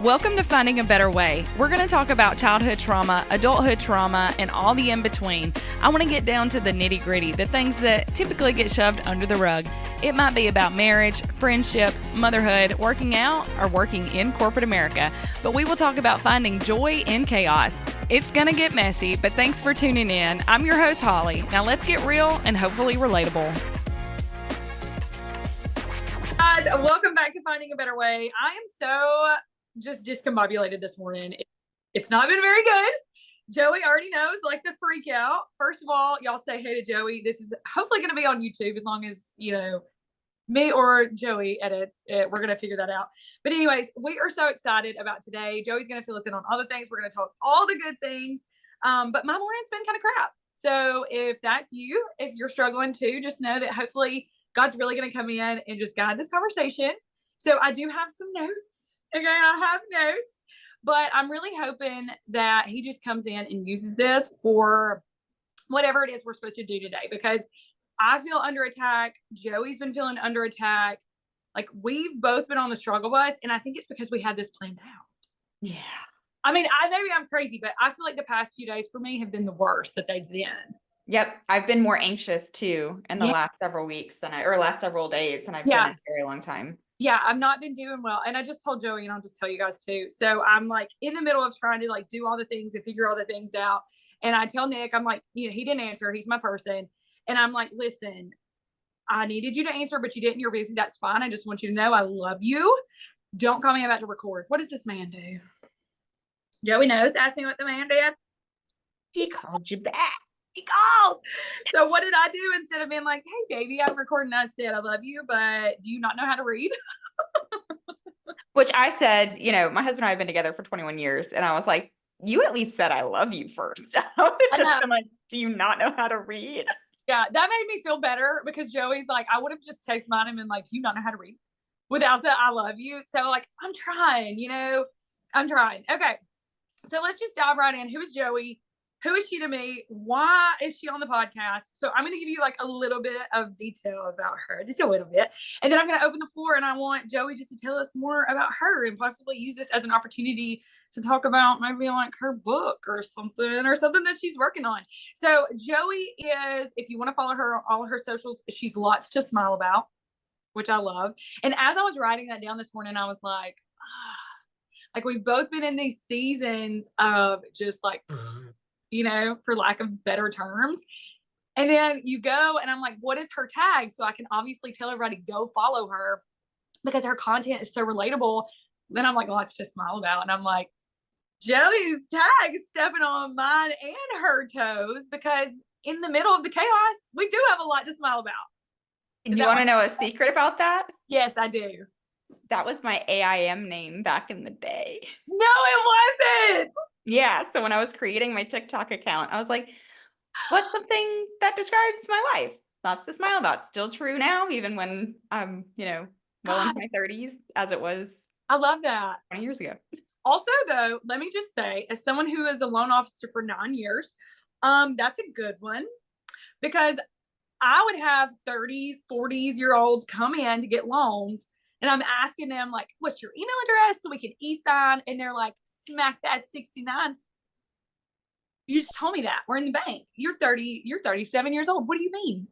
Welcome to Finding a Better Way. We're going to talk about childhood trauma, adulthood trauma, and all the in between. I want to get down to the nitty gritty, the things that typically get shoved under the rug. It might be about marriage, friendships, motherhood, working out, or working in corporate America. But we will talk about finding joy in chaos. It's going to get messy, but thanks for tuning in. I'm your host, Holly. Now let's get real and hopefully relatable. Guys, welcome back to Finding a Better Way. I am so just discombobulated this morning. It's not been very good. Joey already knows, like, the freak out. First of all, y'all say hey to Joey. This is hopefully going to be on YouTube as long as, me or Joey edits it. We're going to figure that out. But anyways, we are so excited about today. Joey's going to fill us in on all the things. We're going to talk all the good things. But my morning's been kind of crap. So if that's you, if you're struggling too, just know that hopefully God's really going to come in and just guide this conversation. So I do have some notes. Okay, I have notes, but I'm really hoping that he just comes in and uses this for whatever it is we're supposed to do today, because I feel under attack. Joey's been feeling under attack. Like, we've both been on the struggle bus, and I think it's because we had this planned out. Yeah. I mean, maybe I'm crazy, but I feel like the past few days for me have been the worst that they've been. Yep. I've been more anxious too in the last several weeks last several days than I've been in a very long time. Yeah, I've not been doing well. And I just told Joey, and I'll just tell you guys too. So I'm like in the middle of trying to like do all the things and figure all the things out. And I tell Nick, I'm like, he didn't answer. He's my person. And I'm like, listen, I needed you to answer, but you didn't. You're busy. That's fine. I just want you to know I love you. Don't call me about to record. What does this man do? Joey knows. Ask me what the man did. He called you back. He called. So what did I do instead of being like, hey, baby, I'm recording? I said, I love you, but do you not know how to read? Which I said, my husband and I have been together for 21 years. And I was like, you at least said I love you first. I would have just been like, do you not know how to read? Yeah, that made me feel better, because Joey's like, I would have just texted mine and been like, do you not know how to read without the I love you? So like, I'm trying. Okay. So let's just dive right in. Who is Joey? Who is she to me? Why is she on the podcast? So I'm going to give you like a little bit of detail about her, just a little bit. And then I'm going to open the floor, and I want Joey just to tell us more about her and possibly use this as an opportunity to talk about maybe like her book or something that she's working on. So Joey is, if you want to follow her on all of her socials, she's lots to smile about, which I love. And as I was writing that down this morning, I was like, like, we've both been in these seasons of just like, for lack of better terms. And then you go, and I'm like, what is her tag? So I can obviously tell everybody, go follow her, because her content is so relatable. Then I'm like, lots to smile about. And I'm like, Joey's tag is stepping on mine and her toes, because in the middle of the chaos, we do have a lot to smile about. And you want to know a secret about that? Yes, I do. That was my AIM name back in the day. No, it wasn't. Yeah. So when I was creating my TikTok account, I was like, what's something that describes my life? Lots to smile about. Still true now, even when I'm, well into my 30s, as it was. I love that. 20 years ago. Also, though, let me just say, as someone who is a loan officer for 9 years, that's a good one, because I would have 30s, 40s-year-olds come in to get loans, and I'm asking them, like, what's your email address so we can e-sign? And they're like, smack that 69. You just told me that. We're in the bank. You're 30. You're 37 years old. What do you mean?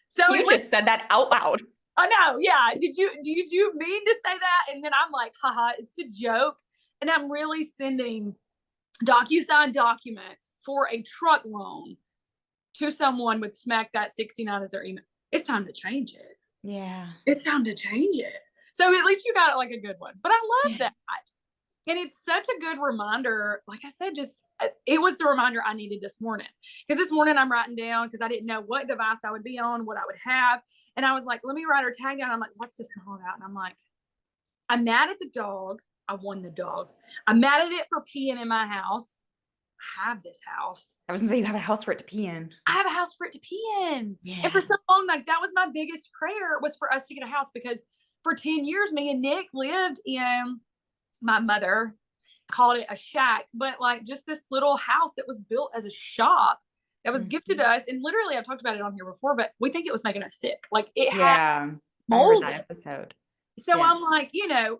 So you just said that out loud. I know. Yeah. Did you mean to say that? And then I'm like, haha, it's a joke. And I'm really sending DocuSign documents for a truck loan to someone with smack that 69 as their email. It's time to change it. Yeah. It's time to change it. So at least you got like a good one. But I love that. And it's such a good reminder. Like I said, it was the reminder I needed this morning. Because this morning I'm writing down, because I didn't know what device I would be on, what I would have. And I was like, let me write her tag down. I'm like, what's this all about? And I'm like, I'm mad at the dog. I won the dog. I'm mad at it for peeing in my house. I have this house. I was going to say, you have a house for it to pee in. I have a house for it to pee in. Yeah. And for so long, like, that was my biggest prayer, was for us to get a house, because for 10 years, me and Nick lived in, my mother called it a shack, but like just this little house that was built as a shop that was gifted to us. And literally, I've talked about it on here before, but we think it was making us sick. Like, it had mold. That episode. So Yeah. I'm like,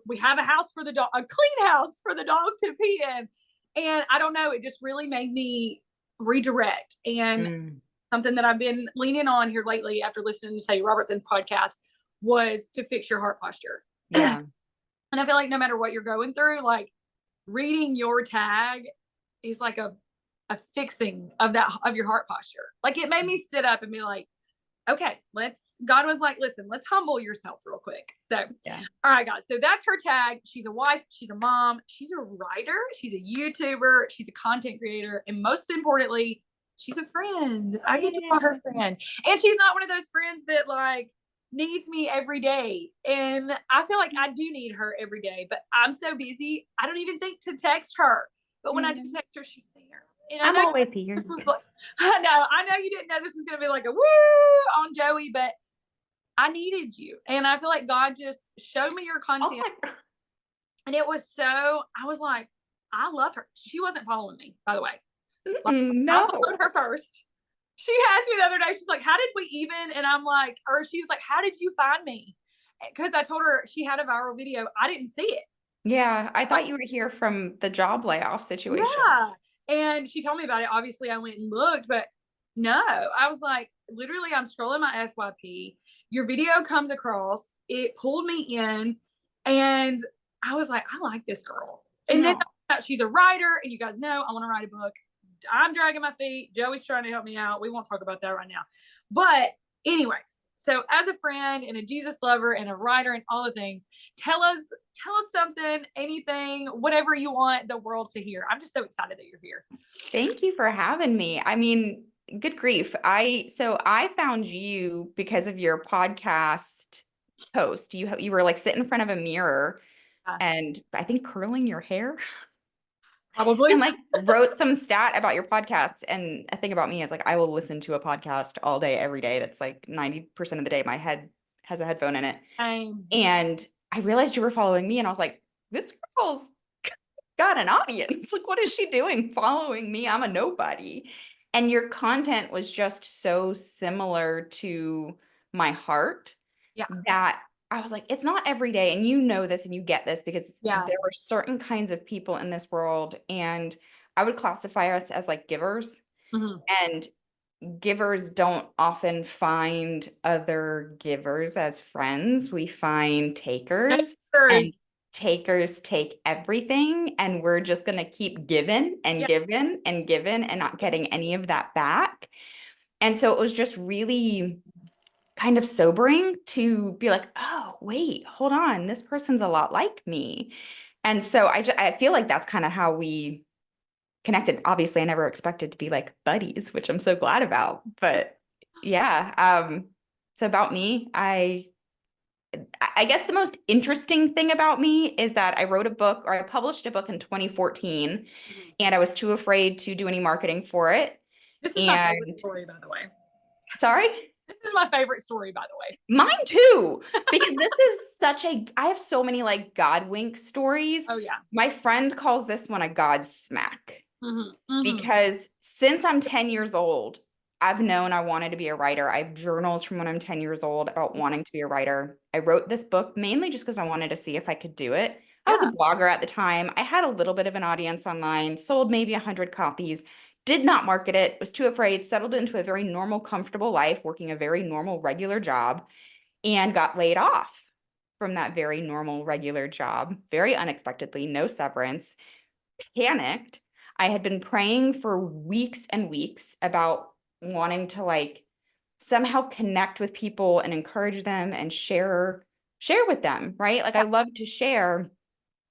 we have a house for the dog, a clean house for the dog to pee in. And I don't know, it just really made me redirect. And Mm. something that I've been leaning on here lately after listening to Say Robertson's podcast was to fix your heart posture. Yeah. And I feel like no matter what you're going through, like reading your tag is like a fixing of your heart posture. Like it made me sit up and be like, okay, God was like, listen, let's humble yourself real quick. So, Yeah. all right, guys. So that's her tag. She's a wife. She's a mom. She's a writer. She's a YouTuber. She's a content creator. And most importantly, she's a friend. I get to call her friend. And she's not one of those friends that like needs me every day. And I feel like I do need her every day, but I'm so busy. I don't even think to text her. But when I do text her, she's there. And I I'm know always here. this was like, I know you didn't know this was going to be like a woo on Joey, but I needed you. And I feel like God just showed me your content. Oh and it was so, I was like, I love her. She wasn't following me, by the way. Like, no. I followed her first. She asked me the other day, she's like, how did we even? And I'm like, or she was like, how did you find me? Because I told her she had a viral video. I didn't see it. Yeah, I thought you were here from the job layoff situation. Yeah. And she told me about it. Obviously, I went and looked, but no, I was like, literally, I'm scrolling my FYP. Your video comes across, it pulled me in, and I was like, I like this girl. And then she's a writer, and you guys know I want to write a book. I'm dragging my feet. Joey's trying to help me out. We won't talk about that right now. But, anyways, so as a friend and a Jesus lover and a writer and all the things, tell us something, anything, whatever you want the world to hear. I'm just so excited that you're here. Thank you for having me. I mean, good grief. I found you because of your podcast post. You were like sitting in front of a mirror and I think curling your hair. Probably. And like wrote some stat about your podcast. And a thing about me is like I will listen to a podcast all day, every day. That's like 90% of the day. My head has a headphone in it. And I realized you were following me and I was like, this girl's got an audience. Like, what is she doing following me? I'm a nobody. And your content was just so similar to my heart that I was like, it's not every day. And you know this and you get this because there are certain kinds of people in this world. And I would classify us as like givers. And givers don't often find other givers as friends. We find takers. And takers take everything, and we're just going to keep giving and giving and giving and not getting any of that back. And so it was just really kind of sobering to be like, oh, wait, hold on. This person's a lot like me. And so I feel like that's kind of how we connected. Obviously, I never expected to be like buddies, which I'm so glad about. But yeah, so about me, I guess the most interesting thing about me is that I wrote a book, or I published a book in 2014, and I was too afraid to do any marketing for it. This is my favorite story, by the way. Sorry? This is my favorite story, by the way. Mine too, because this is I have so many like God wink stories. Oh, yeah. My friend calls this one a God smack. Because since I'm 10 years old, I've known I wanted to be a writer. I have journals from when I'm 10 years old about wanting to be a writer. I wrote this book mainly just because I wanted to see if I could do it. I was a blogger at the time. I had a little bit of an audience online, sold maybe 100 copies, did not market it, was too afraid, settled into a very normal, comfortable life, working a very normal, regular job, and got laid off from that very normal, regular job, very unexpectedly, no severance, panicked. I had been praying for weeks and weeks about wanting to like somehow connect with people and encourage them and share with them, right? Like I love to share.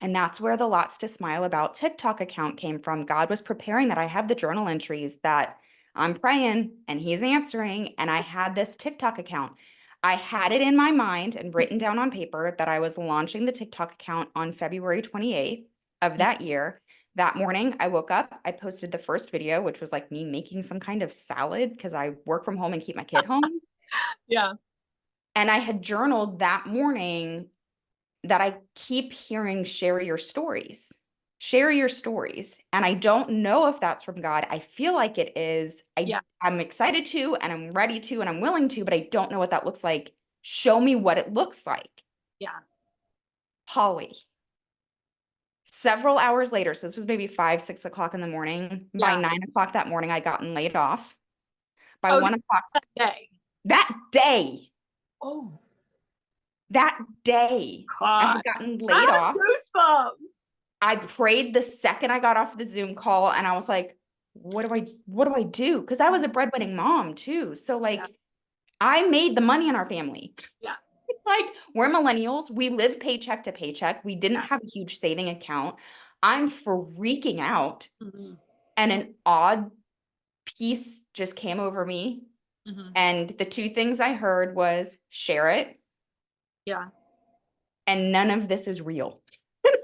And that's where the Lots to Smile About TikTok account came from. God was preparing that. I have the journal entries that I'm praying and he's answering. And I had this TikTok account. I had it in my mind and written down on paper that I was launching the TikTok account on February 28th of that year. That morning, I woke up, I posted the first video, which was like me making some kind of salad because I work from home and keep my kid home. Yeah. And I had journaled that morning that I keep hearing, share your stories. Share your stories. And I don't know if that's from God. I feel like it is. I'm excited to, and I'm ready to, and I'm willing to, but I don't know what that looks like. Show me what it looks like. Yeah. Holly. Several hours later, so this was maybe 5, 6 o'clock in the morning. By Yeah. 9 o'clock that morning, I'd gotten laid off. By Oh, 1 o'clock that day. that day, Oh, I God. had gotten I laid off. have goosebumps. I prayed the second I got off the Zoom call, and I was like, what do I do? Because I was a breadwinning mom too. So like, Yeah. I made the money in our family. Yeah. Like, we're millennials. We live paycheck to paycheck. We didn't have a huge saving account. I'm freaking out. Mm-hmm. And an odd peace just came over me. Mm-hmm. And the two things I heard was share it. Yeah. And none of this is real.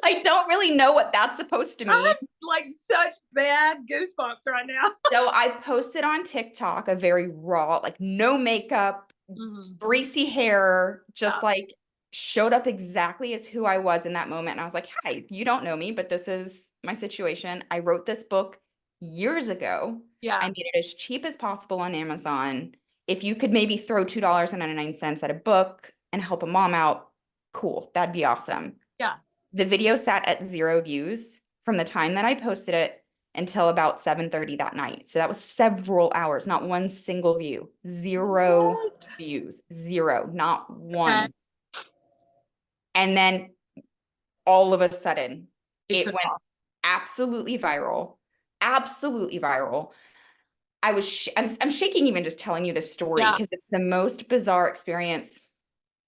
I don't really know what that's supposed to I mean. have like such bad goosebumps right now. So I posted on TikTok a very raw, like no makeup, Mm-hmm. greasy hair, just Yeah. like showed up exactly as who I was in that moment. And I was like, hi, you don't know me, but this is my situation. I wrote this book years ago. Yeah. I made it as cheap as possible on Amazon. If you could maybe throw $2.99 at a book and help a mom out, cool. That'd be awesome. Yeah. The video sat at 0 views from the time that I posted it until about 7:30 that night. So that was several hours, not one single view, 0 What? views, 0, not one. Okay. And then all of a sudden, It it took went off. absolutely viral, absolutely viral. I'm shaking even just telling you this story Yeah. because it's the most bizarre experience.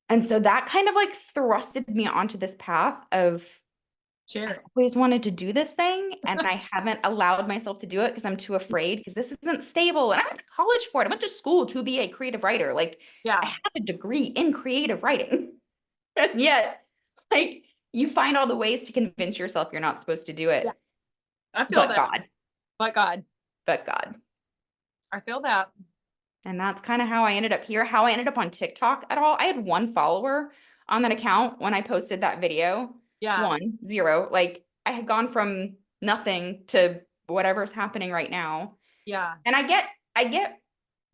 And so that kind of like thrusted me onto this path of Share I've it. always wanted to do this thing and I haven't allowed myself to do it because I'm too afraid because this isn't stable. And I went to college for it. I went to school to be a creative writer. Like I Yeah. have a degree in creative writing. And yet, like you find all the ways to convince yourself you're not supposed to do Yeah. it. I feel But that. God, But God. but God. I feel that. And that's kind of how I ended up here. How I ended up on TikTok at all. I had 1 follower on that account when I posted that video. Yeah. 1, 0. Like I had gone from nothing to whatever's happening right now. Yeah. And I get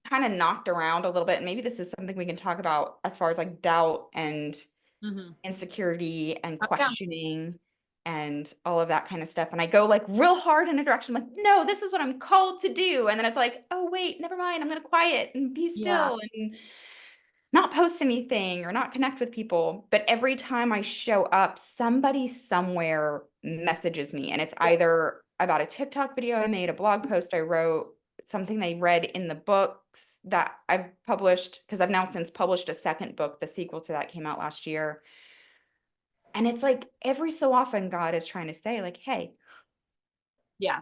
kind of knocked around a little bit. And maybe this is something we can talk about as far as like doubt and Mm-hmm. insecurity and Yeah. questioning and all of that kind of stuff. And I go like real hard in a direction, like, no, this is what I'm called to do. And then it's like, oh, wait, never mind. I'm going to quiet and be Yeah. still and not post anything or not connect with people. But every time I show up, somebody somewhere messages me. And it's either about a TikTok video I made, a blog post I wrote, something they read in the books that I've published, because I've now since published a second book. The sequel to that came out last year. And it's like every so often God is trying to say, like, hey, Yeah.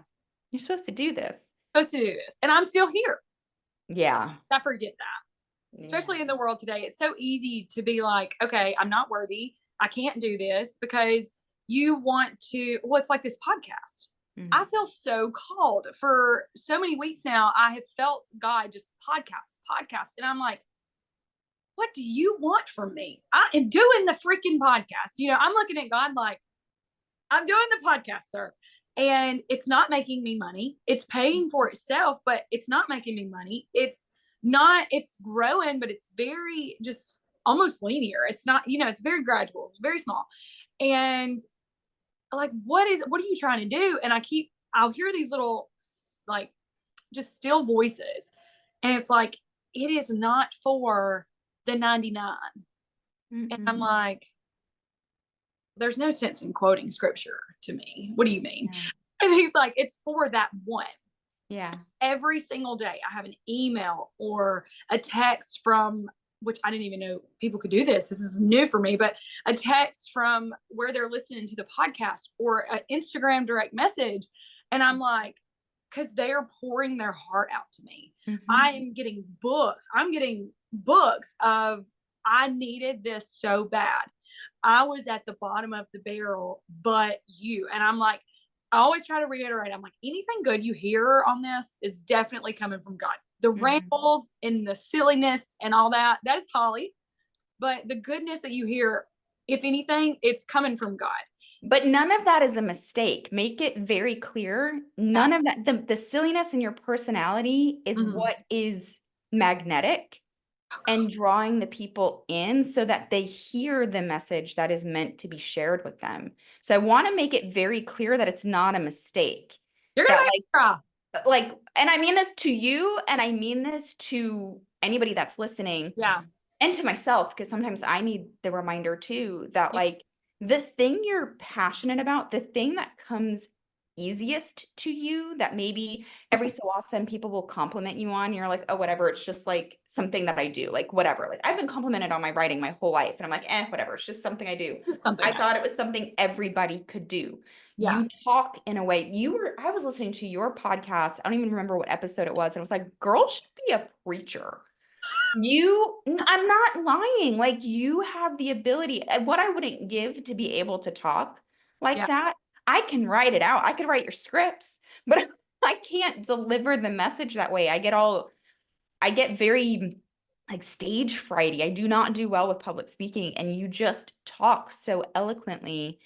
you're supposed to do this. Supposed to do this. And I'm still here. Yeah. I forget that. Especially in the world today. It's so easy to be like, okay, I'm not worthy. I can't do this because you want to, well, it's like this podcast. Mhm. I feel so called for so many weeks now. I have felt God just podcast. And I'm like, what do you want from me? I am doing the freaking podcast. You know, I'm looking at God like, I'm doing the podcast, sir. And it's not making me money. It's paying for itself, but it's not making me money. It's growing, but it's very just almost linear. It's not, it's very gradual, it's very small. And like, what are you trying to do? And I'll hear these little, like, just still voices. And it's like, it is not for the 99. Mm-mm. And I'm like, there's no sense in quoting scripture to me. What do you mean? Yeah. And he's like, it's for that one. Yeah. Every single day I have an email or a text from, which I didn't even know people could do this. This is new for me, but a text from where they're listening to the podcast or an Instagram direct message. And I'm like, because they are pouring their heart out to me. Mm-hmm. I am getting books. I'm getting books of, I needed this so bad. I was at the bottom of the barrel, but you. And I'm like, I always try to reiterate, I'm like, anything good you hear on this is definitely coming from God. The rambles and the silliness and all that is Holly. But the goodness that you hear, if anything, it's coming from God. But none of that is a mistake. Make it very clear. None of that, the silliness in your personality is what is magnetic. and drawing the people in so that they hear the message that is meant to be shared with them. So I want to make it very clear that it's not a mistake. You're gonna That make me cry. and I mean this to you, and I mean this to anybody that's listening Yeah. and to myself, because sometimes I need the reminder too that Yeah. the thing you're passionate about, the thing that comes easiest to you, that maybe every so often people will compliment you on, you're like, oh, whatever, it's just like something that I do, like whatever. Like I've been complimented on my writing my whole life, and I'm like, whatever, it's just something I do. This is something I I, thought it was something everybody could do. yeah. You talk in a way, I was listening to your podcast, I don't even remember what episode it was, and it was like, girls should be a preacher. I'm not lying. Like you have the ability. What I wouldn't give to be able to talk like Yeah. that, I can write it out. I could write your scripts, but I can't deliver the message that way. I get very like stage frighty. I do not do well with public speaking, and you just talk so eloquently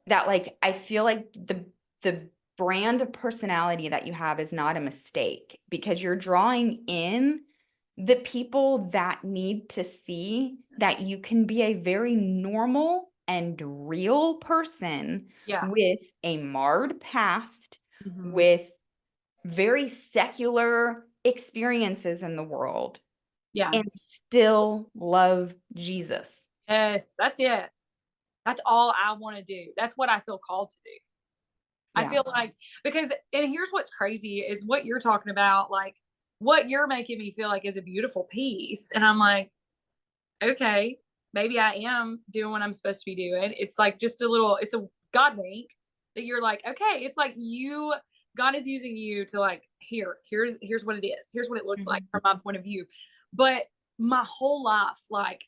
that I feel like the brand of personality that you have is not a mistake because you're drawing in the people that need to see that you can be a very normal and real person Yeah. with a marred past, Mhm. with very secular experiences in the world, Yeah. and still love Jesus. Yes, that's it. That's all I want to do. That's what I feel called to do. I Yeah. feel like because and here's what's crazy is what you're talking about, like what you're making me feel like is a beautiful piece. And I'm like, okay, maybe I am doing what I'm supposed to be doing. It's like just a little, it's a God wink that you're like, okay, it's like God is using you to like, here's what it is. Here's what it looks like Mhm. from my point of view. But my whole life, like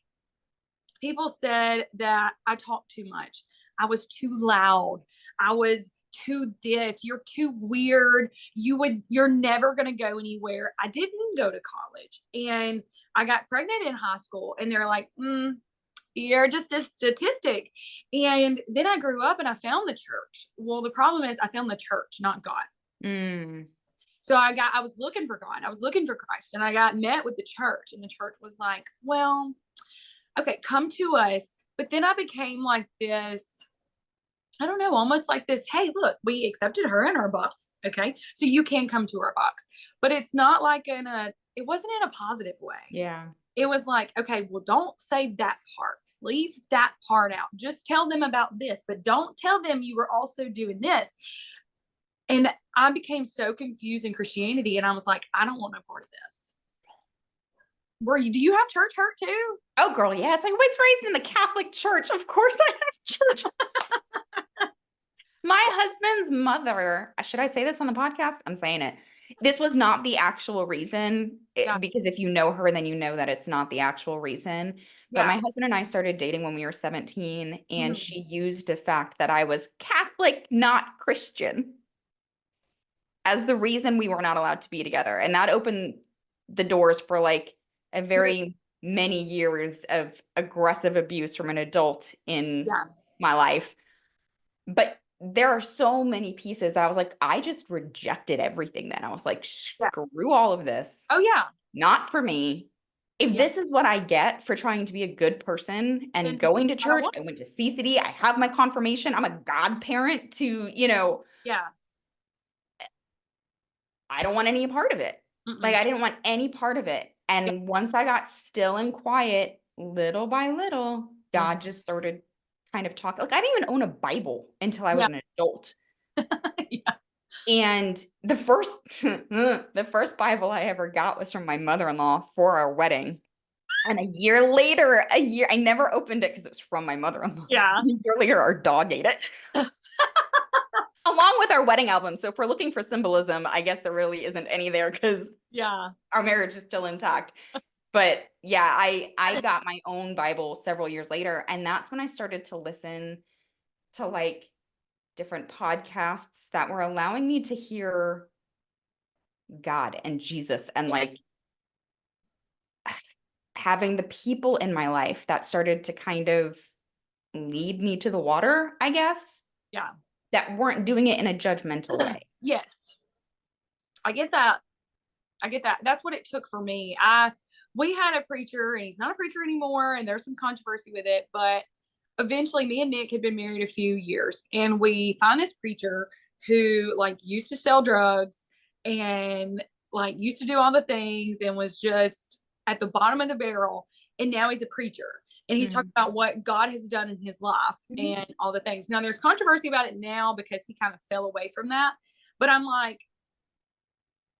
people said that I talked too much. I was too loud. I was too this. You're too weird. You're never going to go anywhere. I didn't go to college and I got pregnant in high school and they're like, you're just a statistic. And then I grew up and I found the church. Well, the problem is I found the church, not God. Mm. So I was looking for God. I was looking for Christ and I got met with the church and the church was like, well, okay, come to us. But then I became like this, I don't know, almost like this, hey, look, we accepted her in our box. Okay. So you can come to our box. But it's not like it wasn't in a positive way. Yeah. It was like, okay, well, don't say that part. Leave that part out. Just tell them about this, but don't tell them you were also doing this. And I became so confused in Christianity. And I was like, I don't want no part of this. Do you have church hurt too? Oh, girl, yes. I was raised in the Catholic Church. Of course I have church. My husband's mother, should I say this on the podcast? I'm saying it. This was not the actual reason, Yeah. because if you know her, then you know that it's not the actual reason. But Yeah. my husband and I started dating when we were 17, and Mhm. she used the fact that I was Catholic, not Christian, as the reason we were not allowed to be together. And that opened the doors for a very many years of aggressive abuse from an adult in Yeah. my life. But there are so many pieces that I was like, I just rejected everything then. I was like, Yeah. screw all of this. Oh yeah. Not for me. If Yeah. this is what I get for trying to be a good person and Then going to I don't church, want. I went to CCD, I have my confirmation, I'm a godparent to, Yeah. I don't want any part of it. Mm-mm. I didn't want any part of it. Yeah. And once I got still and quiet, little by little, Mm. God just started kind of talking. I didn't even own a Bible until I was Yeah. an adult. Yeah. And the first the first Bible I ever got was from my mother-in-law for our wedding. And a year, I never opened it because it was from my mother-in-law. Yeah. A year later, our dog ate it. Along with our wedding album. So if we're looking for symbolism, I guess there really isn't any there because Yeah. our marriage is still intact. But yeah, I got my own Bible several years later, and that's when I started to listen to different podcasts that were allowing me to hear God and Jesus and having the people in my life that started to kind of lead me to the water, I guess, Yeah. that weren't doing it in a judgmental way. Yes. I get that. I get that. That's what it took for me. We had a preacher and he's not a preacher anymore, and there's some controversy with it, but eventually me and Nick had been married a few years, and we found this preacher who like used to sell drugs and like used to do all the things and was just at the bottom of the barrel, and now he's a preacher and he's talking about what God has done in his life and all the things. Now there's controversy about it now because he kind of fell away from that, but I'm like,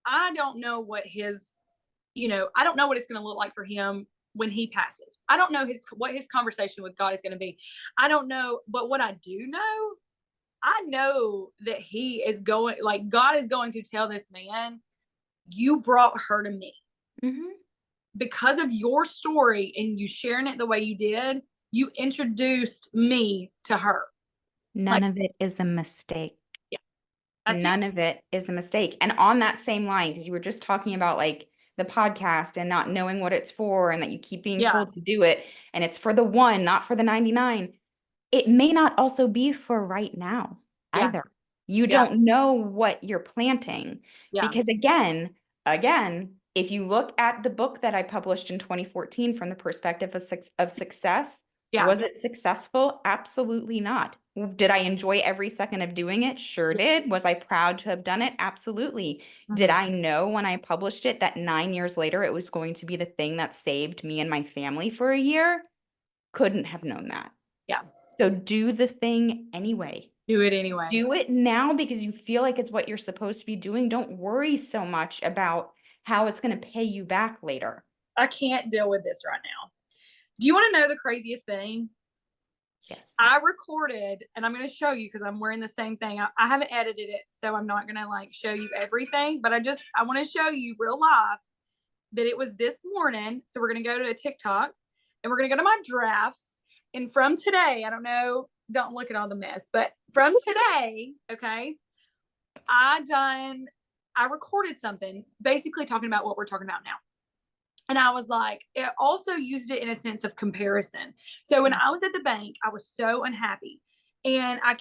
I don't know what his, I don't know what it's going to look like for him when he passes. I don't know what his conversation with God is going to be. I don't know, but what I do know, I know that he is going, like God is going to tell this man, you brought her to me. Because of your story and you sharing it the way you did, you introduced me to her. None of it is a mistake. Yeah. None of it is a mistake. And on that same line, because you were just talking about like the podcast and not knowing what it's for and that you keep being told to do it and it's for the one, not for the 99. It may not also be for right now either. You don't know what you're planting because again, if you look at the book that I published in 2014 from the perspective of success, was it successful? Absolutely not. Did I enjoy every second of doing it? Sure did. Was I proud to have done it? Absolutely. Did I know when I published it that 9 years later it was going to be the thing that saved me and my family for a year? Couldn't have known that. Yeah. So do the thing anyway. Do it anyway. Do it now because you feel like it's what you're supposed to be doing. Don't worry so much about how it's going to pay you back later. I can't deal with this right now. Do you want to know the craziest thing? Yes. I recorded, and I'm going to show you because I'm wearing the same thing. I haven't edited it, so I'm not going to like show you everything, but I want to show you real live that it was this morning. So we're going to go to a TikTok and we're going to go to my drafts. And from today, I don't know, don't look at all the mess, but from today, okay, I recorded something basically talking about what we're talking about now. And I was like, it also used it in a sense of comparison. So when I was at the bank, I was so unhappy and I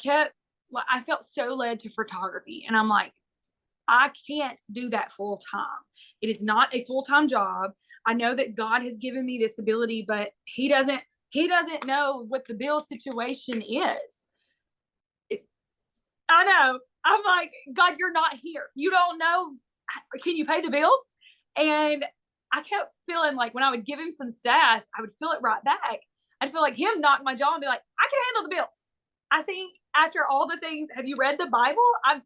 felt so led to photography. And I'm like, I can't do that full time. It is not a full-time job. I know that God has given me this ability, but he doesn't know what the bill situation is. I know. I'm like, God, you're not here. You don't know. Can you pay the bills? And I kept feeling like when I would give him some sass, I would feel it right back. I'd feel like him knock my jaw and be like, I can handle the bills. I think after all the things, have you read the Bible? I've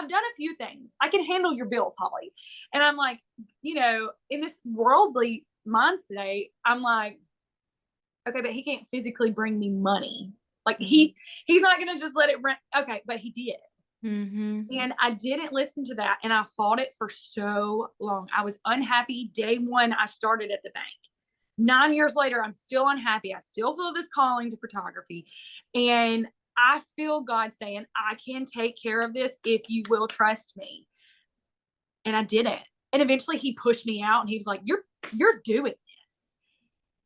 done a few things. I can handle your bills, Holly. And I'm like, in this worldly mind today, I'm like, okay, but he can't physically bring me money. Like he's not going to just let it rent. Okay, but he did. And I didn't listen to that. And I fought it for so long. I was unhappy. Day one, I started at the bank. 9 years later, I'm still unhappy. I still feel this calling to photography. And I feel God saying, I can take care of this if you will trust me. And I didn't. And eventually he pushed me out and he was like, you're doing this.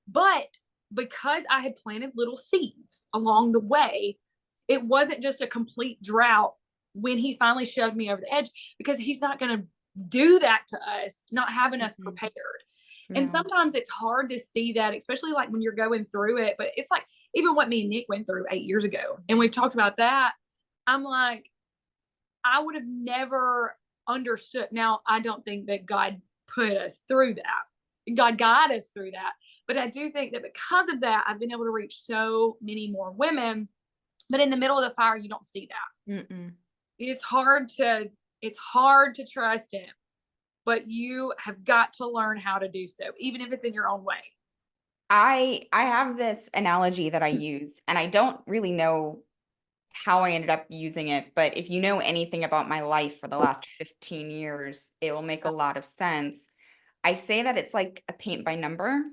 But because I had planted little seeds along the way, it wasn't just a complete drought when he finally shoved me over the edge, because he's not going to do that to us, not having us prepared. And sometimes it's hard to see that, especially like when you're going through it. But it's like even what me and Nick went through 8 years ago. And we've talked about that. I'm like, I would have never understood. Now, I don't think that God put us through that. God guided us through that. But I do think that because of that, I've been able to reach so many more women. But in the middle of the fire, you don't see that. It's hard to trust him, but you have got to learn how to do so, even if it's in your own way. I have this analogy that I use, and I don't really know how I ended up using it, but if you know anything about my life for the last 15 years, it will make a lot of sense. I say that it's like a paint by number.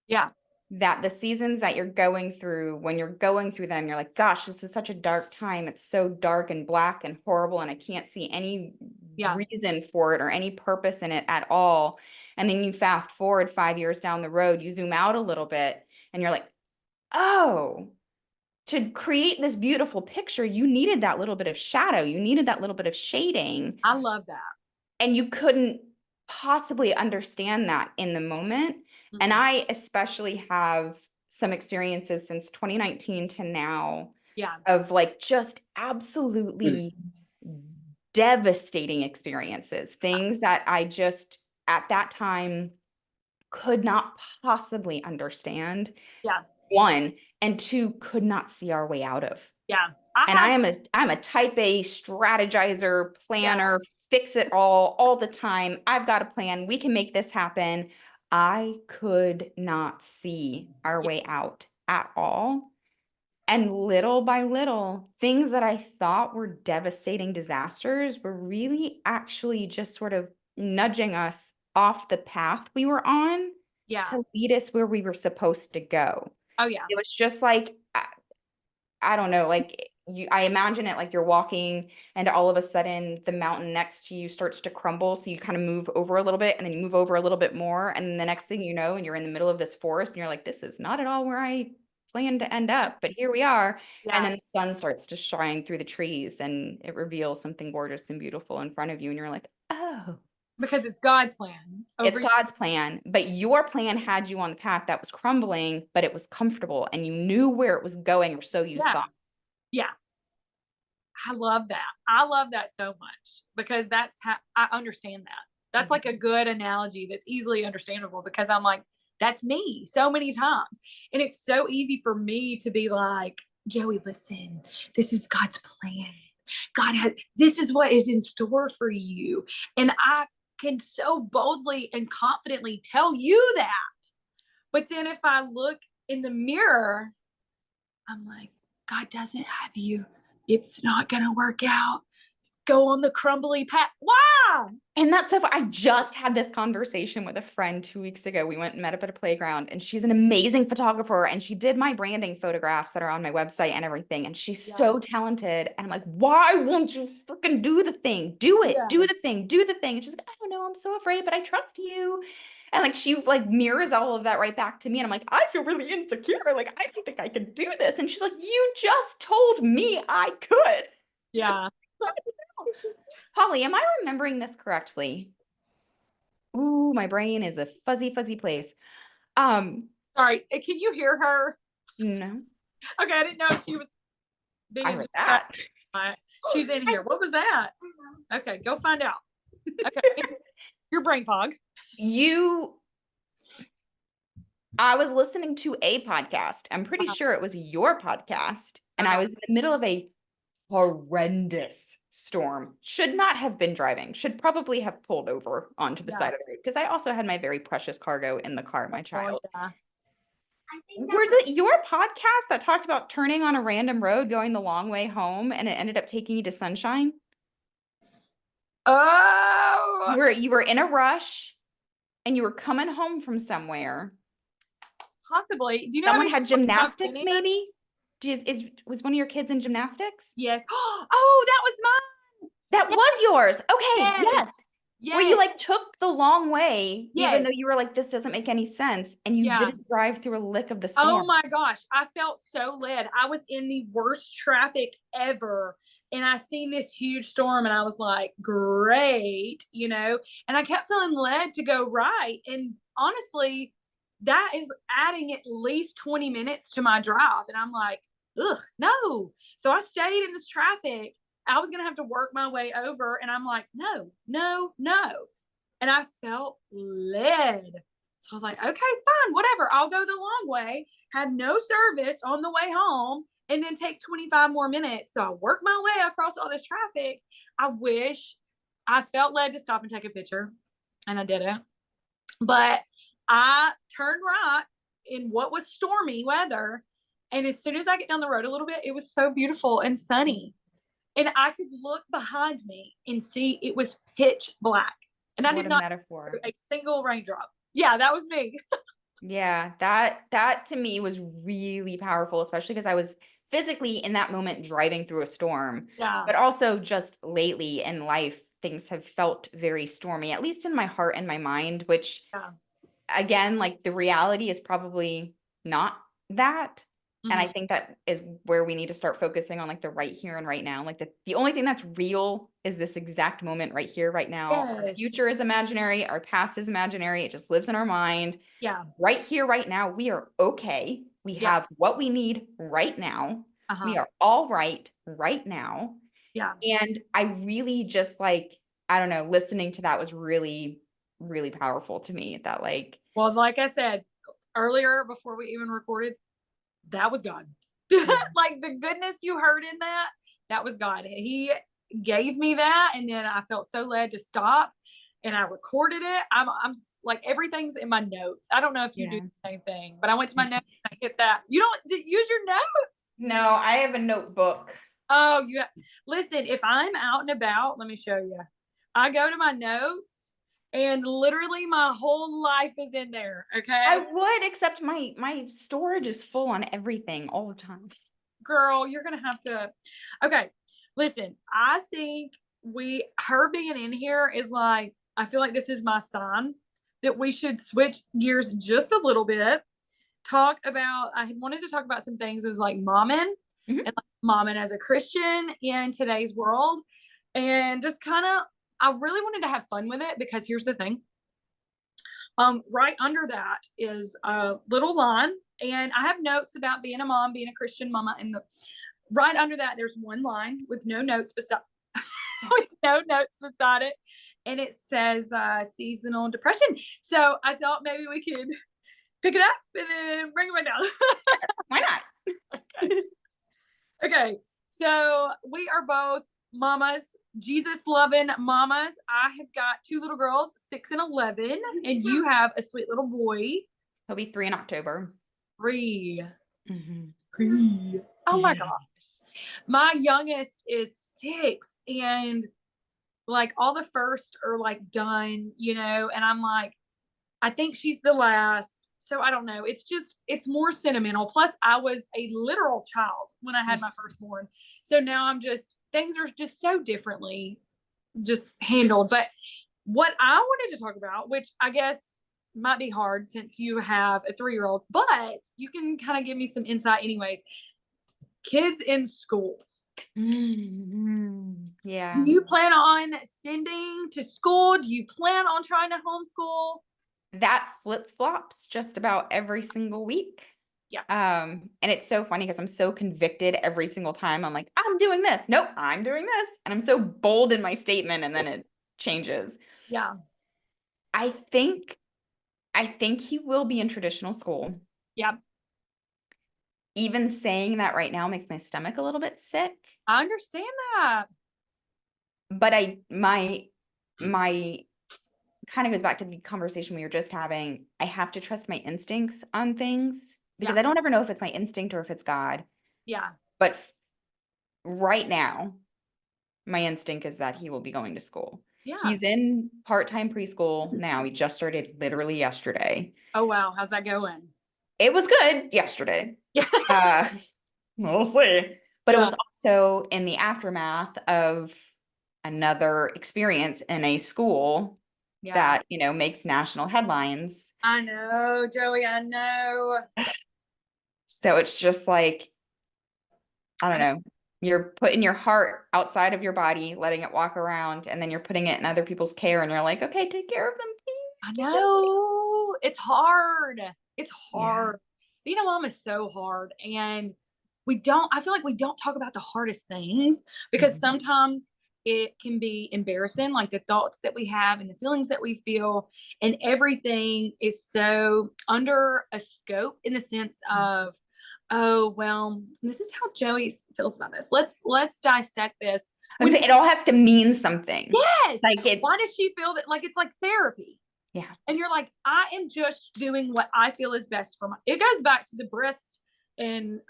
Yeah. That the seasons that you're going through, when you're going through them, you're like, gosh, this is such a dark time. It's so dark and black and horrible, and I can't see any reason for it or any purpose in it at all. And then you fast forward 5 years down the road, you zoom out a little bit, and you're like, oh, to create this beautiful picture, you needed that little bit of shadow. You needed that little bit of shading. I love that. And you couldn't possibly understand that in the moment. And Mm-mm. I especially have some experiences since 2019 to now Yeah. of like just absolutely devastating experiences, things that I just at that time could not possibly understand. Yeah. One, and two, could not see our way out of. Yeah. I And have, I'm a type A strategizer, yeah. planner, fix it all the time. I've got a plan. We can make this happen. I could not see our Yeah. way out at all. And little by little, things that I thought were devastating disasters were really actually just sort of nudging us off the path we were on Yeah. to lead us where we were supposed to go. Oh, yeah. It was just like, I don't know, like I imagine it like you're walking and all of a sudden the mountain next to you starts to crumble. So you kind of move over a little bit and then you move over a little bit more. And then the next thing you know, and you're in the middle of this forest and you're like, this is not at all where I planned to end up, but here we are. And Yeah. then the sun starts to shine through the trees and it reveals something gorgeous and beautiful in front of you. And you're like, oh, Because it's God's plan it's over. God's plan. But your plan had you on the path that was crumbling, but it was comfortable and you knew where it was going, or so you Yeah. thought. Yeah. I love that. I love that so much because that's how I understand that. That's like a Mhm. good analogy that's easily understandable because I'm like, that's me so many times. And it's so easy for me to be like, Joey, listen, this is God's plan. God has, this is what is in store for you. And I can so boldly and confidently tell you that. But then if I look in the mirror, I'm like, God doesn't have you. It's not going to work out. Go on the crumbly path. Why? And that's so I just had this conversation with a friend 2 weeks ago. We went and met up at a playground, and she's an amazing photographer, and she did my branding photographs that are on my website and everything. And she's Yeah. so talented. And I'm like, why won't you freaking do the thing? Do it. Yeah. Do the thing. Do the thing. And she's like, I don't know. I'm so afraid, but I trust you. And like she like mirrors all of that right back to me. And I'm like, I feel really insecure. Like, I don't think I could do this. And she's like, you just told me I could. Yeah. Holly, am I remembering this correctly? Ooh, my brain is a fuzzy, fuzzy place. Um, Sorry. Can you hear her? no, Okay. I didn't know if she was being I a heard distraction. that. She's in here. What was that? Okay. Go find out. Okay. Your brain fog. You, I was listening to a podcast. I'm pretty Uh-huh. sure it was your podcast, and I Uh-huh. was in the middle of a horrendous storm. Should not have been driving. Should probably have pulled over onto the Yeah. side of the road because I also had my very precious cargo in the car, my Oh, child. yeah. Was it your podcast that talked about turning on a random road, going the long way home, and it ended up taking you to Sunshine? Oh, You were in a rush and you were coming home from somewhere. possibly. Do you know how Someone many had times I've been gymnastics, here? maybe? Was one of your kids in gymnastics? Yes. Oh, that was mine. That was yours. Okay, Yes. yes. Where you Yes. like took the long way, even Yes. though you were like, this doesn't make any sense, and you Yeah. didn't drive through a lick of the Oh storm. my gosh. I felt so led. I was in the worst traffic ever. And I seen this huge storm and I was like, great, and I kept feeling led to go right. And honestly, that is adding at least 20 minutes to my drive. And I'm like, ugh, no. So I stayed in this traffic. I was going to have to work my way over. And I'm like, no, no, no. And I felt led. So I was like, okay, fine, whatever. I'll go the long way, have no service on the way home, and then take 25 more minutes. So I worked my way across all this traffic. I wish I felt led to stop and take a picture, and I didn't. But I turned right in what was stormy weather. And as soon as I get down the road a little bit, it was so beautiful and sunny. And I could look behind me and see it was pitch black. And I What did a not metaphor. a single raindrop. Yeah, that was me. Yeah, that to me was really powerful, especially because I was physically in that moment driving through a storm, Yeah. but also just lately in life, things have felt very stormy, at least in my heart and my mind, which Yeah. again, like the reality is probably not that. And I Mhm. think that is where we need to start focusing on like the right here and right now. Like the only thing that's real is this exact moment right here, right now. Our Yes. future is imaginary. Our past is imaginary. It just lives in our mind. Yeah. Right here, right now, we are okay. We Yeah. have what we need right now. We Uh-huh. are all right now. Yeah. And I really just like, I don't know, listening to that was really, really powerful to me. That like, Well, like I said earlier before we even recorded, that was God. yeah, Like the goodness you heard in that, that was God. He gave me that, and then I felt so led to stop, and I recorded it. I'm like everything's in my notes. I don't know if you do yeah. the same thing, but I went to my notes and I hit that. You don't use your notes. No, I have a notebook. Oh, listen. If I'm out and about, let me show you. I go to my notes, and literally my whole life is in there. I Okay, would, except my storage is full on everything all the time. girl, you're gonna have to. Okay, listen. I think her being in here is like. I feel like this is my sign that we should switch gears just a little bit. Talk about. I had wanted to talk about some things as like momming Mhm. and like momming as a Christian in today's world, and just kind of. I really wanted to have fun with it because here's the thing. Right under that is a little line, and I have notes about being a mom, being a Christian mama, and right under that there's one line with no notes beside with no notes beside it, and it says seasonal depression. So I thought maybe we could pick it up and then bring it back down. Why not? Okay. Okay. So we are both mamas, Jesus loving mamas. I have got two little girls, 6 and 11, and you have a sweet little boy, He'll be 3 in October. 3. Mhm. 3. Oh my Yeah. God. My youngest is 6, and like all the first are like done, and I'm like, I think she's the last. So I don't know. It's more sentimental. Plus, I was a literal child when I had my firstborn. So now things are just so differently just handled. But what I wanted to talk about, which I guess might be hard since you have a 3-year-old, but you can kind of give me some insight anyways. Kids in school. Yeah. Do you plan on sending to school? Do you plan on trying to homeschool? That flip-flops just about every single week. Yeah. And it's so funny because I'm so convicted every single time. I'm like, I'm doing this. Nope, I'm doing this. And I'm so bold in my statement, and then it changes. Yeah. I think I think he will be in traditional school. Yeah. Even saying that right now makes my stomach a little bit sick. I understand that. But my kind of goes back to the conversation we were just having. I have to trust my instincts on things because Yeah. I don't ever know if it's my instinct or if it's God. Yeah. But right now, my instinct is that he will be going to school. Yeah. He's in part-time preschool now. He just started literally yesterday. Oh wow. How's that going? It was good yesterday. Yeah. Uh, we'll see. But it Yeah. was also in the aftermath of another experience in a school Yeah. that, makes national headlines. I know, Joey. I know. So it's just like, I don't I know. know. You're putting your heart outside of your body, letting it walk around, and then you're putting it in other people's care, and you're like, okay, take care of them, I please. Keep them safe. know. It's hard. It's Yeah. hard. Being a mom is so hard. And I feel like we don't talk about the hardest things because Mhm. sometimes it can be embarrassing, like the thoughts that we have and the feelings that we feel, and everything is so under a scope in the sense of, oh, well, this is how Joey feels about this. Let's dissect this. I would say it all has to mean something. Yes. Like it, Why does she feel that like it's like therapy? yeah. And you're like, I am just doing what I feel is best for my. It goes back to the breast and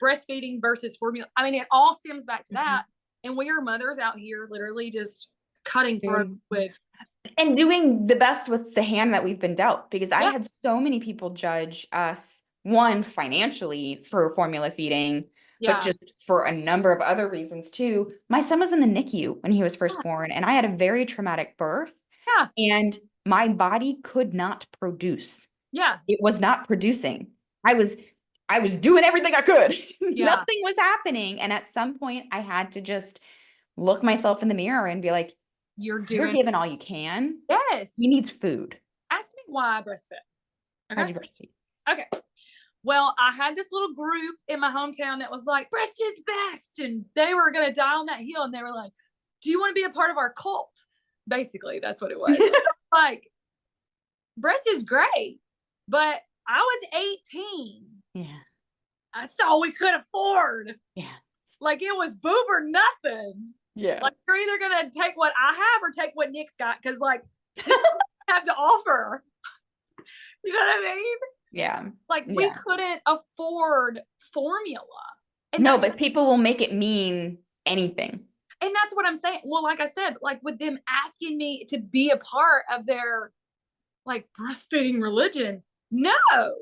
breastfeeding versus formula. I mean, it all stems back to that. And we are mothers out here literally just cutting throat Doing with. and doing the best with the hand that we've been dealt, because I Yeah. had so many people judge us, one, financially for formula feeding, but Yeah. just for a number of other reasons too. My son was in the NICU when he was first Yeah. born, and I had a very traumatic birth, Yeah. and my body could not produce. Yeah. It was not producing. I was I was doing everything I could. Yeah. Nothing was happening. And at some point I had to just look myself in the mirror and be like, You're you're doing, giving all you can. yes. He needs food. Ask me why I breastfed. How'd Okay. you breastfeed? Okay. Well, I had this little group in my hometown that was like, breast is best. And they were going to die on that hill. And they were like, do you want to be a part of our cult? Basically, that's what it was. Like, breast is great, but I was 18. Yeah. That's all we could afford. Yeah. Like, it was boob or nothing. Yeah. Like, you're either going to take what I have or take what Nick's got. Cause like, have to offer. You know what I mean? Yeah. Like, we couldn't afford formula. And no, but people will make it mean anything. And that's what I'm saying. Well, like I said, like with them asking me to be a part of their like breastfeeding religion, no,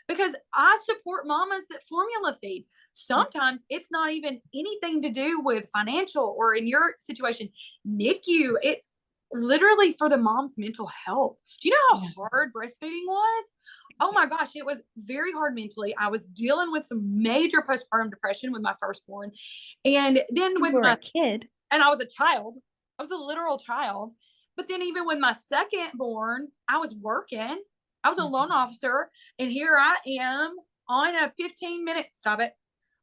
because I support mamas that formula feed. Sometimes it's not even anything to do with financial, or in your situation, NICU. It's literally for the mom's mental health. Do you know how hard breastfeeding was? Oh my gosh, it was very hard mentally. I was dealing with some major postpartum depression with my firstborn. And then with my kid, and I was a child, I was a literal child. But then even with my second born, I was working. I was a loan officer, and here I am on a 15-minute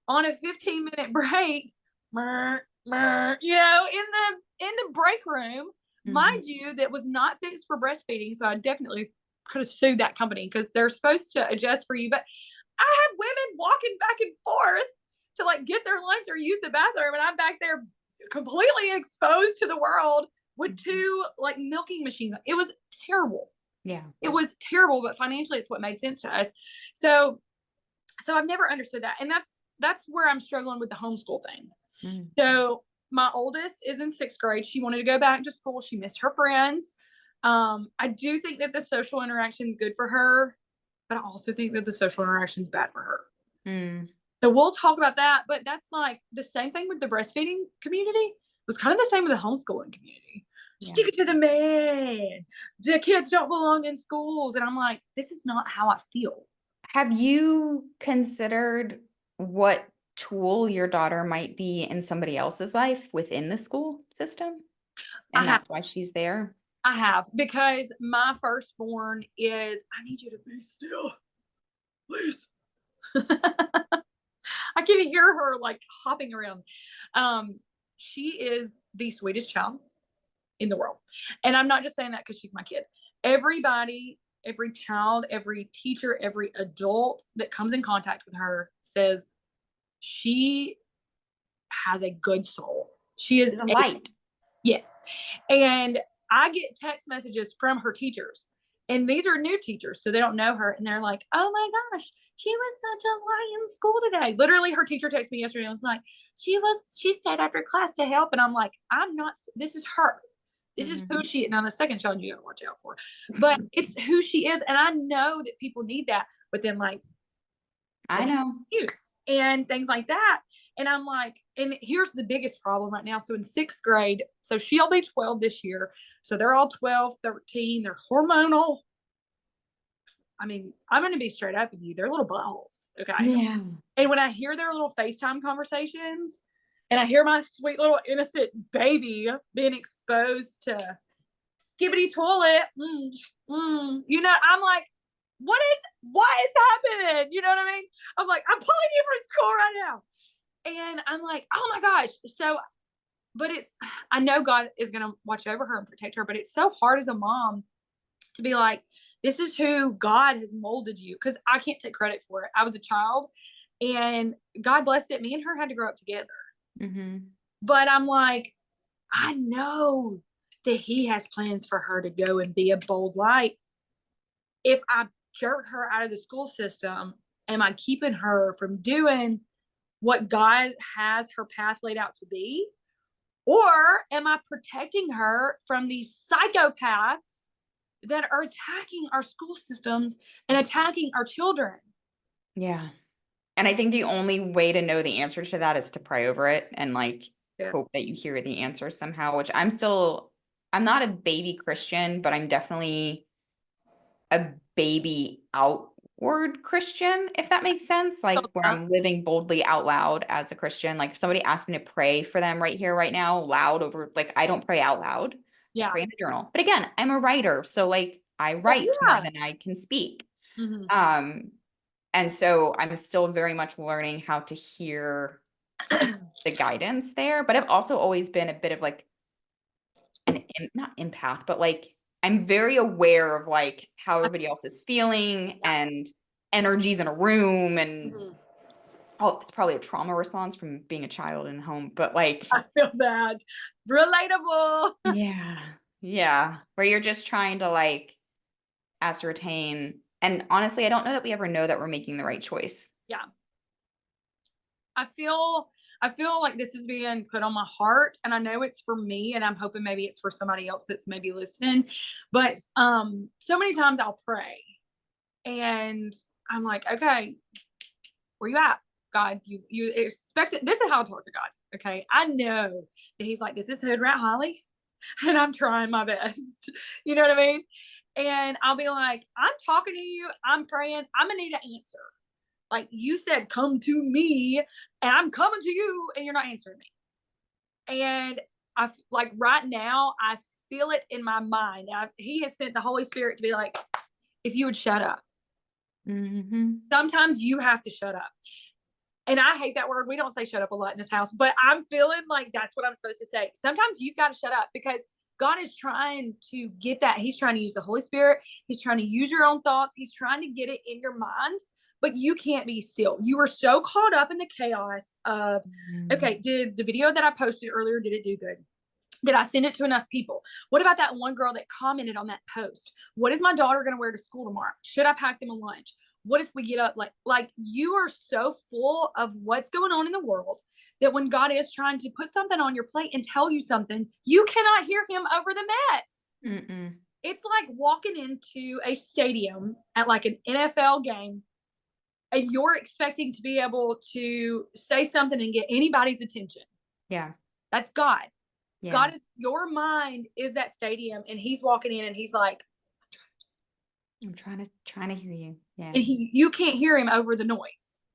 on a 15-minute break. You know, in the break room, mind you, that was not fixed for breastfeeding. So I definitely could have sued that company because they're supposed to adjust for you. But I had women walking back and forth to like get their lunch or use the bathroom, and I'm back there completely exposed to the world with two like milking machines. It was terrible. Yeah. It was terrible, but financially it's what made sense to us. So I've never understood that. And that's where I'm struggling with the homeschool thing. So my oldest is in 6th grade. She wanted to go back to school. She missed her friends. I do think that the social interaction is good for her, but I also think that the social interaction is bad for her. So we'll talk about that, but that's like the same thing with the breastfeeding community. It was kind of the same with the homeschooling community. Stick it to the man. The kids don't belong in schools. And I'm like, this is not how I feel. Have you considered what tool your daughter might be in somebody else's life within the school system? And that's why she's there? I have, because my firstborn is, I need you to be still, please. I can hear her like hopping around. She is the sweetest child in the world. And I'm not just saying that because she's my kid. Everybody, every child, every teacher, every adult that comes in contact with her says she has a good soul. She is a light. Yes. And I get text messages from her teachers. And these are new teachers, so they don't know her. And they're like, oh my gosh, she was such a light in school today. Literally, her teacher texted me yesterday and was like, she stayed after class to help. And I'm like, this is her. This is who she is. Now, the second child you got to watch out for. But it's who she is. And I know that people need that. But then, like, I know. Use and things like that. And I'm like, and here's the biggest problem right now. So in 6th grade, so she'll be 12 this year. So they're all 12, 13. They're hormonal. I mean, I'm going to be straight up with you. They're little buttholes. Okay. Yeah. And when I hear their little FaceTime conversations and I hear my sweet little innocent baby being exposed to skibbity toilet, you know, I'm like, what is happening? You know what I mean? I'm like, I'm pulling you from school right now. And I'm like, oh my gosh. So, but I know God is going to watch over her and protect her, but it's so hard as a mom to be like, this is who God has molded you. Cause I can't take credit for it. I was a child and God blessed it. Me and her had to grow up together. But I'm like, I know that he has plans for her to go and be a bold light. If I jerk her out of the school system, am I keeping her from doing what God has her path laid out to be? Or am I protecting her from these psychopaths that are attacking our school systems and attacking our children? Yeah. And I think the only way to know the answer to that is to pray over it and like hope that you hear the answer somehow, which I'm not a baby Christian, but I'm definitely a baby out word Christian, if that makes sense, like where I'm living boldly out loud as a Christian. Like if somebody asked me to pray for them right here, right now, loud over, like I don't pray out loud. I Yeah. pray in a journal. But again, I'm a writer, so like I Well, write more yeah. than I can speak. Mhm. And so I'm still very much learning how to hear the guidance there, but I've also always been a bit of like not empath, but like I'm very aware of like how everybody else is feeling Yeah. and energies in a room and Mhm. oh, it's probably a trauma response from being a child in home, but like I feel that. Relatable. yeah. Yeah, where you're just trying to like ascertain, and honestly, I don't know that we ever know that we're making the right choice. Yeah. I feel like this is being put on my heart, and I know it's for me, and I'm hoping maybe it's for somebody else that's maybe listening. But so many times I'll pray and I'm like, okay, where you at? God, you expect it. This is how I talk to God. Okay. I know that he's like, this is Hood Rat Holly, and I'm trying my best. You know what I mean? And I'll be like, I'm talking to you, I'm praying, I'm gonna need an answer. Like you said, come to me, and I'm coming to you, and you're not answering me. And I like right now, I feel it in my mind. He has sent the Holy Spirit to be like, if you would shut up. Mm-hmm. Sometimes you have to shut up. And I hate that word. We don't say shut up a lot in this house, but I'm feeling like that's what I'm supposed to say. Sometimes you've got to shut up because God is trying to get that. He's trying to use the Holy Spirit. He's trying to use your own thoughts. He's trying to get it in your mind, but you can't be still. You are so caught up in the chaos of, okay, did the video that I posted earlier, did it do good? Did I send it to enough people? What about that one girl that commented on that post? What is my daughter going to wear to school tomorrow? Should I pack them a lunch? What if we get up like you are so full of what's going on in the world that when God is trying to put something on your plate and tell you something, you cannot hear him over the mess. Mm-mm. It's like walking into a stadium at like an NFL game and you're expecting to be able to say something and get anybody's attention. Yeah. That's God. Yeah. God is, your mind is that stadium, and he's walking in and he's like, I'm trying to hear you. Yeah. and you can't hear him over the noise.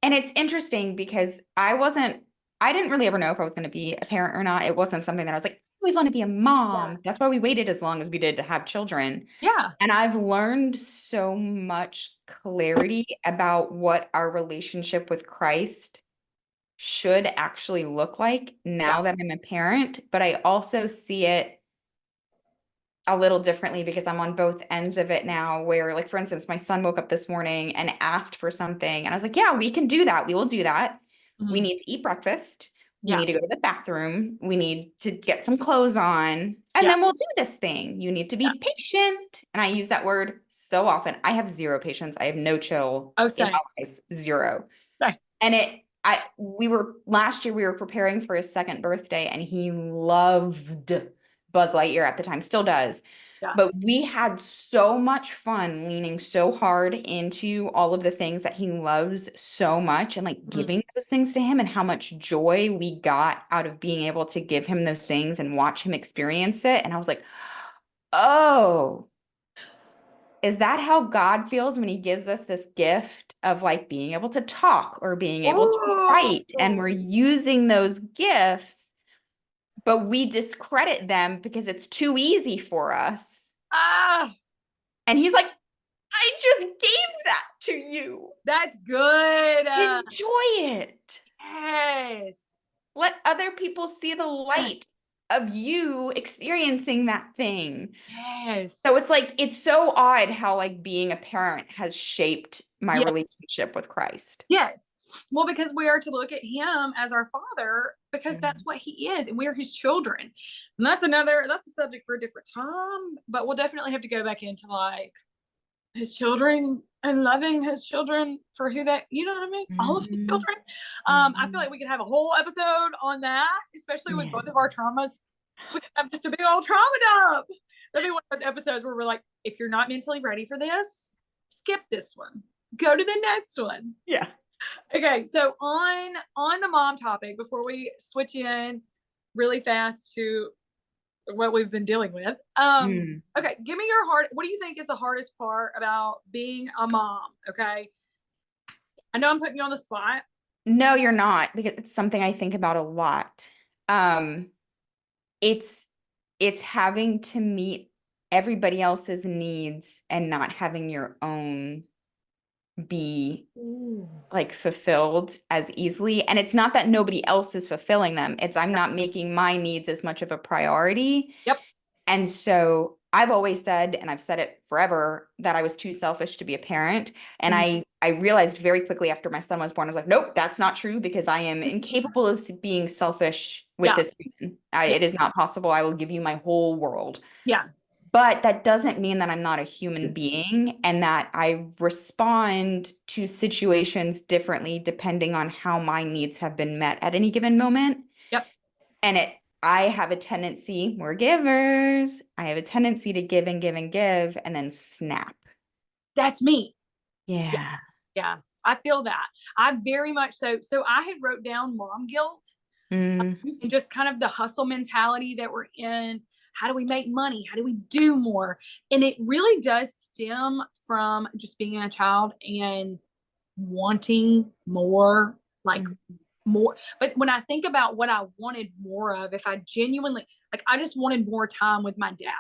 And it's interesting because I didn't really ever know if I was going to be a parent or not. It wasn't something that I was like, I always want to be a mom. Yeah. That's why we waited as long as we did to have children. Yeah. And I've learned so much clarity about what our relationship with Christ should actually look like Yeah. now that I'm a parent. But I also see it a little differently because I'm on both ends of it now, where like for instance my son woke up this morning and asked for something and I was like, yeah, we can do that, we will do that. We need to eat breakfast, we Yeah. need to go to the bathroom, we need to get some clothes on, and Yeah. then we'll do this thing. You need to Yeah. be patient, and I use that word so often. I have zero patience. I have no chill Oh, in same. my life, zero. Same. And we were last year we were preparing for his second birthday and he loved Buzz Lightyear at the time, still does. Yeah. But we had so much fun leaning so hard into all of the things that he loves so much and like giving those things to him, and how much joy we got out of being able to give him those things and watch him experience it. And I was like, oh, is that how God feels when he gives us this gift of like being able to talk or being able to Oh, write? And we're using those gifts, but we discredit them because it's too easy for us. ah, And he's like, I just gave that to you. that's good. Enjoy it. Yes. Let other people see the light of you experiencing that thing. Yes. So it's like, it's so odd how like being a parent has shaped my Yes. relationship with Christ. Yes. Well, because we are to look at him as our father, because Yeah. that's what he is, and we're his children. And that's a subject for a different time, but we'll definitely have to go back into like his children and loving his children for who that, you know what I mean? All of his Mhm. children. I feel Mhm. like we could have a whole episode on that, especially with Yeah. both of our traumas. We could have just a big old trauma dump. That'd be one of those episodes where we're like, if you're not mentally ready for this, skip this one. Go to the next one. Yeah. Okay, so on the mom topic, before we switch in really fast to what we've been dealing with. Okay, give me your heart. What do you think is the hardest part about being a mom? Okay. I know I'm putting you on the spot. No, you're not, because it's something I think about a lot. Um, it's it's having to meet everybody else's needs and not having your own be Ooh. like fulfilled as easily. And it's not that nobody else is fulfilling them. It's I'm not making my needs as much of a priority. Yep. And so I've always said, and I've said it forever, that I was too selfish to be a parent. And Mhm. I realized very quickly after my son was born, I was like, nope, that's not true, because I am incapable of being selfish with Yeah. this human. Yeah. It is not possible. I will give you my whole world. Yeah. But that doesn't mean that I'm not a human being and that I respond to situations differently depending on how my needs have been met at any given moment. Yep. And I have a tendency, we're givers. I have a tendency to give and give and give and then snap. That's me. Yeah. Yeah. Yeah. I feel that. I very much so I had wrote down mom guilt, Mm, and just kind of the hustle mentality that we're in. How do we make money? How do we do more? And it really does stem from just being a child and wanting more, like mm, more. But when I think about what I wanted more of, if I genuinely, like, I just wanted more time with my dad.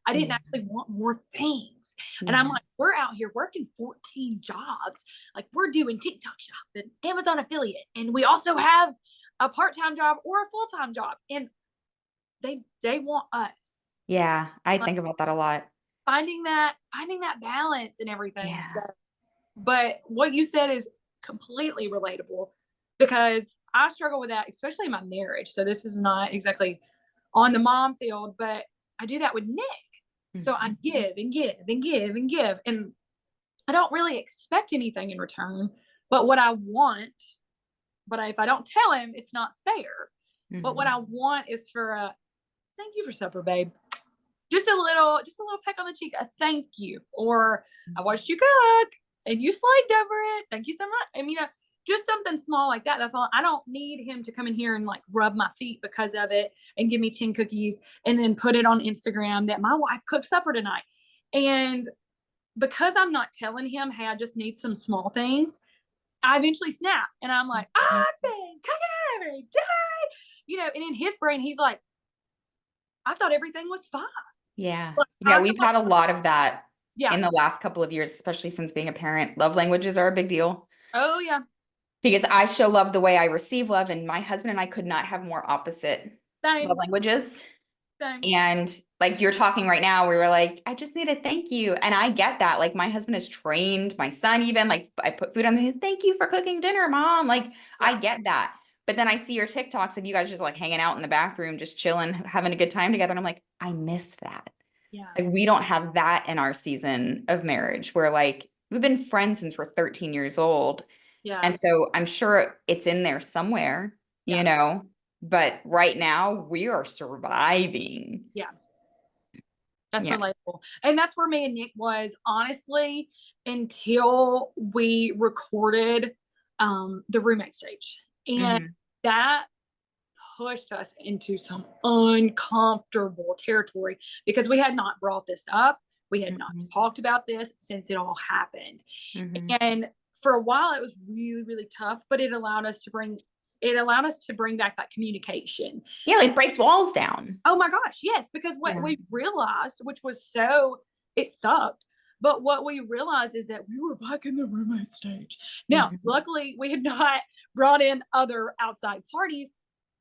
I didn't yeah. actually want more things. And I'm Yeah. like, we're out here working 14 jobs. Like, we're doing TikTok shop and Amazon affiliate. And we also have a part-time job or a full-time job. And they want us. Yeah. I Like, think about that a lot. finding that balance and everything. So, Yeah. but what you said is completely relatable, because I struggle with that, especially in my marriage. So this is not exactly on the mom field, but I do that with Nick. So I Mhm. give and give and give and give. And I don't really expect anything in return, but what I want, if I don't tell him, it's not fair. But what Mhm. I want is for a thank you for supper, babe. Just a little peck on the cheek, a thank you. Or I watched you cook and you slaved over it. Thank you so much. I mean, just something small like that. That's all. I don't need him to come in here and like rub my feet because of it and give me 10 cookies and then put it on Instagram that my wife cooked supper tonight. And because I'm not telling him, hey, I just need some small things, I eventually snap and I'm like, I've been cooking every day. And in his brain, he's like, I thought everything was fine. Yeah. Like, Yeah, I we've thought, had a lot of that yeah. in the last couple of years, especially since being a parent. Love languages are a big deal Oh, yeah. because I show love the way I receive love, and my husband and I could not have more opposite love Same, languages. same. And like you're talking right now, we were like, I just need a thank you. And I get that. Like my husband has trained my son, even like I put food on the thank you for cooking dinner, mom. Like Yeah. I get that. But then I see your TikToks of you guys just like hanging out in the bathroom, just chilling, having a good time together. And I'm like, I miss that. Yeah. Like we don't have that in our season of marriage. We're like, we've been friends since we're 13 years old. Yeah. And so I'm sure it's in there somewhere, Yeah. you know, but right now we are surviving. Yeah. That's Yeah. relatable. And that's where me and Nick was, honestly, until we recorded the roommate stage. And Hmm. that pushed us into some uncomfortable territory because we had not brought this up. We had not Hmm. talked about this since it all happened. Hmm. And for a while it was really, really tough, but it allowed us to bring back that communication. Yeah, And like breaks walls down. oh my gosh, yes, because what Yeah. we realized, which was so, it sucked, but what we realized is that we were back in the roommate stage. Now, Hmm. luckily, we had not brought in other outside parties,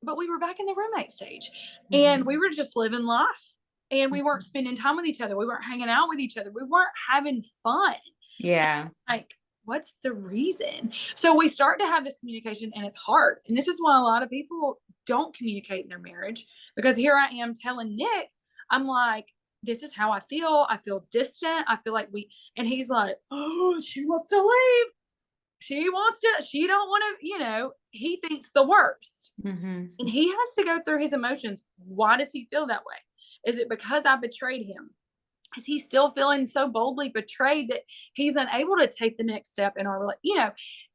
but we were back in the roommate stage and we Hmm. were just living life and we weren't Hmm. spending time with each other. We weren't hanging out with each other. We weren't having fun. Yeah. Like, what's the reason? So we start to have this communication and it's hard. And this is why a lot of people don't communicate in their marriage, because here I am telling Nick, I'm like, this is how I feel. I feel distant. I feel like and he's like, oh, she wants to leave. She don't want to, he thinks the worst. Hmm. And he has to go through his emotions. Why does he feel that way? Is it because I betrayed him? Is he still feeling so boldly betrayed that he's unable to take the next step in our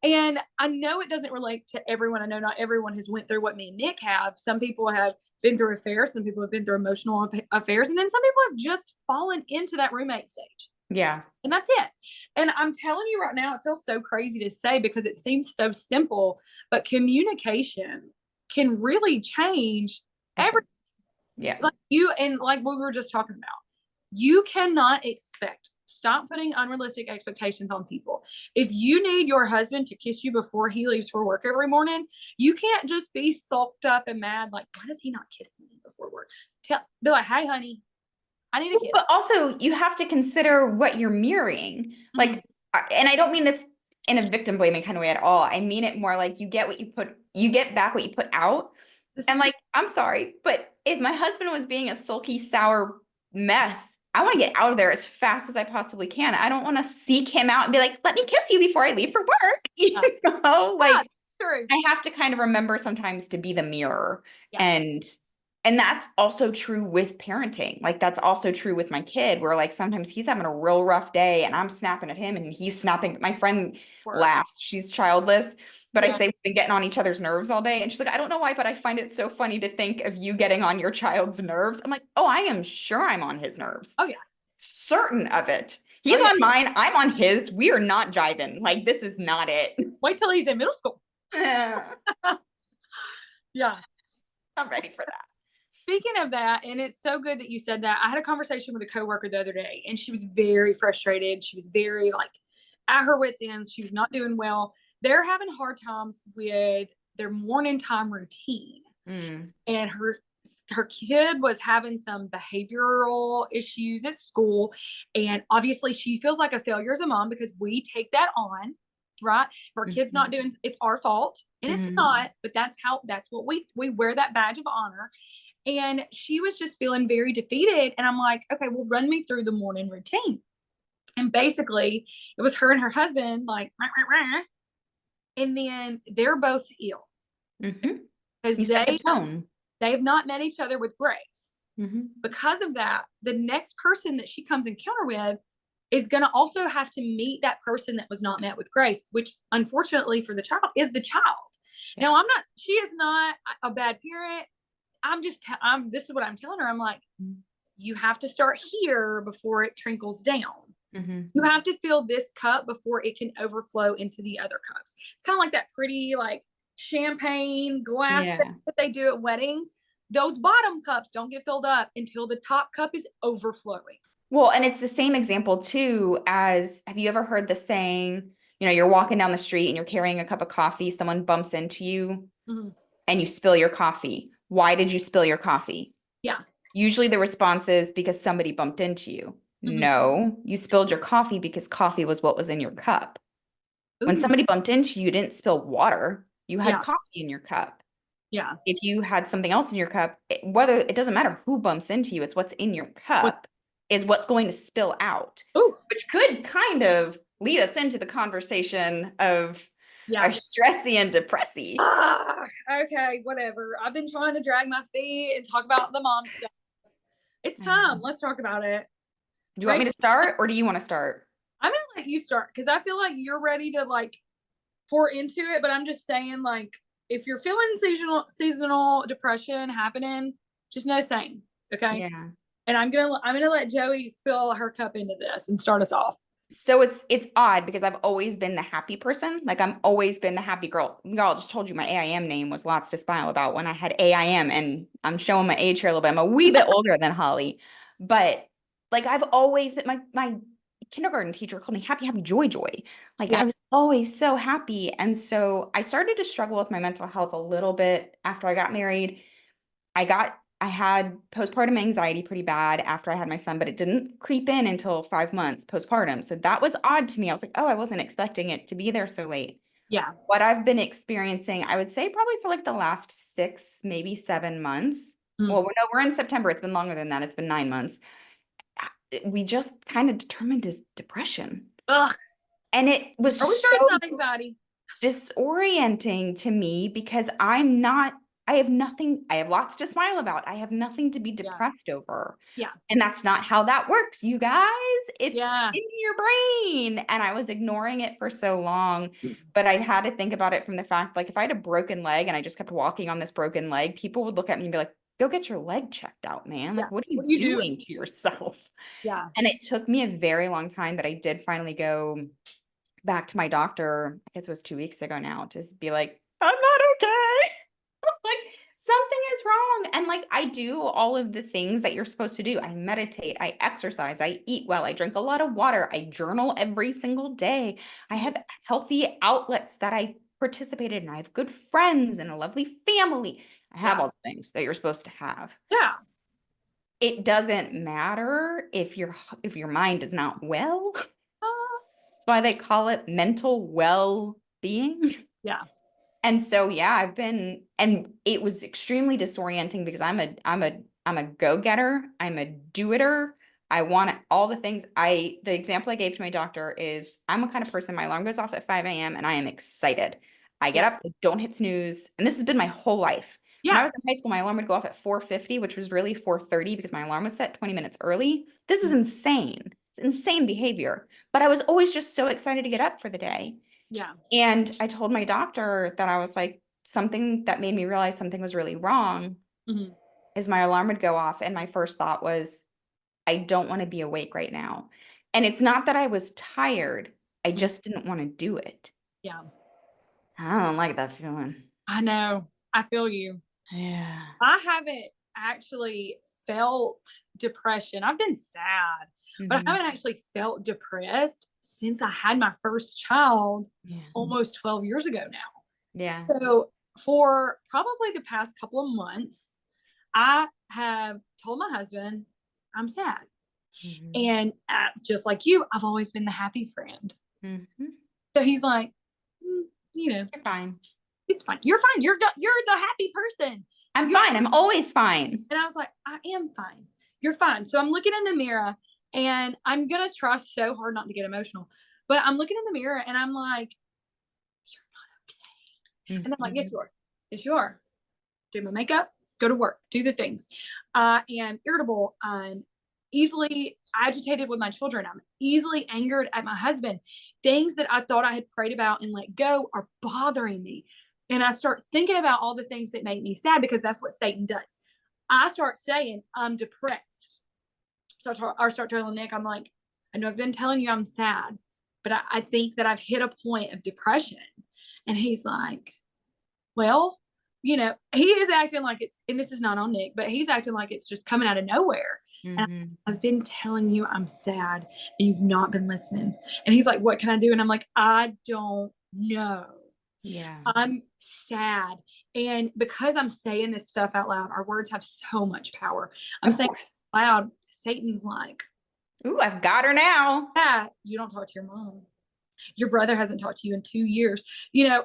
and I know it doesn't relate to everyone. I know not everyone has went through what me and Nick have. Some people have been through affairs. Some people have been through emotional affairs. And then some people have just fallen into that roommate stage. Yeah. And that's it. And I'm telling you right now, it feels so crazy to say because it seems so simple, but communication can really change everything. Yeah. Like you, and like we were just talking about, you cannot stop putting unrealistic expectations on people. If you need your husband to kiss you before he leaves for work every morning, you can't just be sulked up and mad. Like, why does he not kiss me before work? Be like, hey, honey, I need a kiss. But also, you have to consider what you're mirroring. Like, and I don't mean this in a victim blaming kind of way at all. I mean it more like you get back what you put out. And like, I'm sorry, but if my husband was being a sulky, sour mess, I want to get out of there as fast as I possibly can. I don't want to seek him out and be like, let me kiss you before I leave for work. You know, like true. I have to kind of remember sometimes to be the mirror. Yeah. And that's also true with parenting. Like that's also true with my kid where like sometimes he's having a real rough day and I'm snapping at him and he's snapping. My friend laughs. She's childless, but I say we've been getting on each other's nerves all day. And she's like, I don't know why, but I find it so funny to think of you getting on your child's nerves. I'm like, oh, I am sure I'm on his nerves. Oh yeah. Certain of it. He's on mine. I'm on his. We are not jiving. Like this is not it. Wait till he's in middle school. Yeah. I'm ready for that. Speaking of that, and it's so good that you said that, I had a conversation with a coworker the other day, and she was very frustrated. She was very like at her wits' end. She was not doing well. They're having hard times with their morning time routine, and her kid was having some behavioral issues at school, and obviously she feels like a failure as a mom because we take that on. Right? If our kid's not doing, it's our fault, and it's not. But that's what we wear that badge of honor. And she was just feeling very defeated. And I'm like, okay, well, run me through the morning routine. And basically, it was her and her husband, like, rah, rah, rah. And then they're both ill because they've not met each other with grace. Because of that, the next person that she comes encounter with is going to also have to meet that person that was not met with grace, which unfortunately for the child is the child. Yeah. Now, she is not a bad parent. This is what I'm telling her. I'm like, you have to start here before it trickles down. You have to fill this cup before it can overflow into the other cups. It's kind of like that pretty like champagne glass that they do at weddings. Those bottom cups don't get filled up until the top cup is overflowing. Well, and it's the same example too as, have you ever heard the saying, you're walking down the street and you're carrying a cup of coffee, someone bumps into you and you spill your coffee. Why did you spill your coffee? Yeah. Usually the response is because somebody bumped into you. No, you spilled your coffee because coffee was what was in your cup. When somebody bumped into you, you didn't spill water. You had coffee in your cup. Yeah. If you had something else in your cup, it doesn't matter who bumps into you, it's what's in your cup is what's going to spill out, which could kind of lead us into the conversation of our stressy and depressy. Okay, whatever. I've been trying to drag my feet and talk about the mom stuff. It's time. Let's talk about it. Do you want me to start or do you want to start? I'm going to let you start because I feel like you're ready to like pour into it. But I'm just saying, like, if you're feeling seasonal depression happening, just no same. Okay. Yeah. And I'm gonna let Joey spill her cup into this and start us off. So it's odd because I've always been the happy person. Like I'm always been the happy girl. Y'all just told you my AIM name was Lots to Smile About when I had AIM, and I'm showing my age here a little bit. I'm a wee bit older than Holly, but like I've always been my kindergarten teacher called me happy, happy, joy, joy. Like I was always so happy. And so I started to struggle with my mental health a little bit after I got married. I had postpartum anxiety pretty bad after I had my son, but it didn't creep in until 5 months postpartum. So that was odd to me. I was like, oh, I wasn't expecting it to be there so late. Yeah. What I've been experiencing, I would say probably for like the last 6, maybe 7 months. Well, no, we're in September. It's been longer than that. It's been 9 months. We just kind of determined as depression. Ugh. And it was so anxiety disorienting to me because I have lots to smile about. I have nothing to be depressed over. Yeah. And that's not how that works, you guys. It's in your brain. And I was ignoring it for so long, but I had to think about it from the fact, like if I had a broken leg and I just kept walking on this broken leg, people would look at me and be like, go get your leg checked out, man. Yeah. Like, what are What you are you doing? doing to yourself? Yeah. And it took me a very long time, but I did finally go back to my doctor, I guess it was 2 weeks ago now, to be like, I'm not okay. Like, something is wrong. And like, I do all of the things that you're supposed to do. I meditate, I exercise, I eat well, I drink a lot of water, I journal every single day. I have healthy outlets that I participated in. I have good friends and a lovely family. I have Yeah. all the things that you're supposed to have. Yeah. It doesn't matter if your mind is not well. That's why they call it mental well-being. Yeah. And so yeah, and it was extremely disorienting because I'm a go-getter, I'm a do-itter. I want all the things. The example I gave to my doctor is I'm a kind of person, my alarm goes off at 5 a.m. and I am excited. I get Yeah. up, I don't hit snooze, and this has been my whole life. When I Yeah. was in high school, my alarm would go off at 4:50, which was really 4:30 because my alarm was set 20 minutes early. This is insane. It's insane behavior. But I was always just so excited to get up for the day. Yeah. And I told my doctor that I was like, something that made me realize something was really wrong Mhm. is my alarm would go off. And my first thought was, I don't want to be awake right now. And it's not that I was tired, I Mhm. just didn't want to do it. Yeah. I don't like that feeling. I know. I feel you. Yeah. I haven't actually felt depression. I've been sad, but I Hmm. haven't actually felt depressed since I had my first child Yeah. almost 12 years ago now. Yeah. So, for probably the past couple of months, I have told my husband I'm sad. Hmm. And just like you, I've always been the happy friend. Hmm. So he's like, "Mm, you know, You're fine. it's fine. You're fine. You're the happy person. I'm You're fine. I'm always fine. And I was like, I am fine. You're fine. So I'm looking in the mirror and I'm going to try so hard not to get emotional, but I'm looking in the mirror and I'm like, you're not okay. And I'm like, yes, Hmm. you are. Yes, you are. Do my makeup, go to work, do the things. I am irritable. I'm easily agitated with my children. I'm easily angered at my husband. Things that I thought I had prayed about and let go are bothering me. And I start thinking about all the things that make me sad because that's what Satan does. I start saying, I'm depressed. So I start telling Nick, I'm like, I know I've been telling you I'm sad, but I think that I've hit a point of depression. And he's like, well, he is acting like it's, and this is not on Nick, but he's acting like it's just coming out of nowhere. And Hmm. I've been telling you I'm sad and you've not been listening. And he's like, what can I do? And I'm like, I don't know. Yeah. I'm sad. And because I'm saying this stuff out loud, our words have so much power. I'm Of saying course. it out loud. Satan's like, Ooh, I've got her now. yeah, you don't talk to your mom. Your brother hasn't talked to you in 2 years.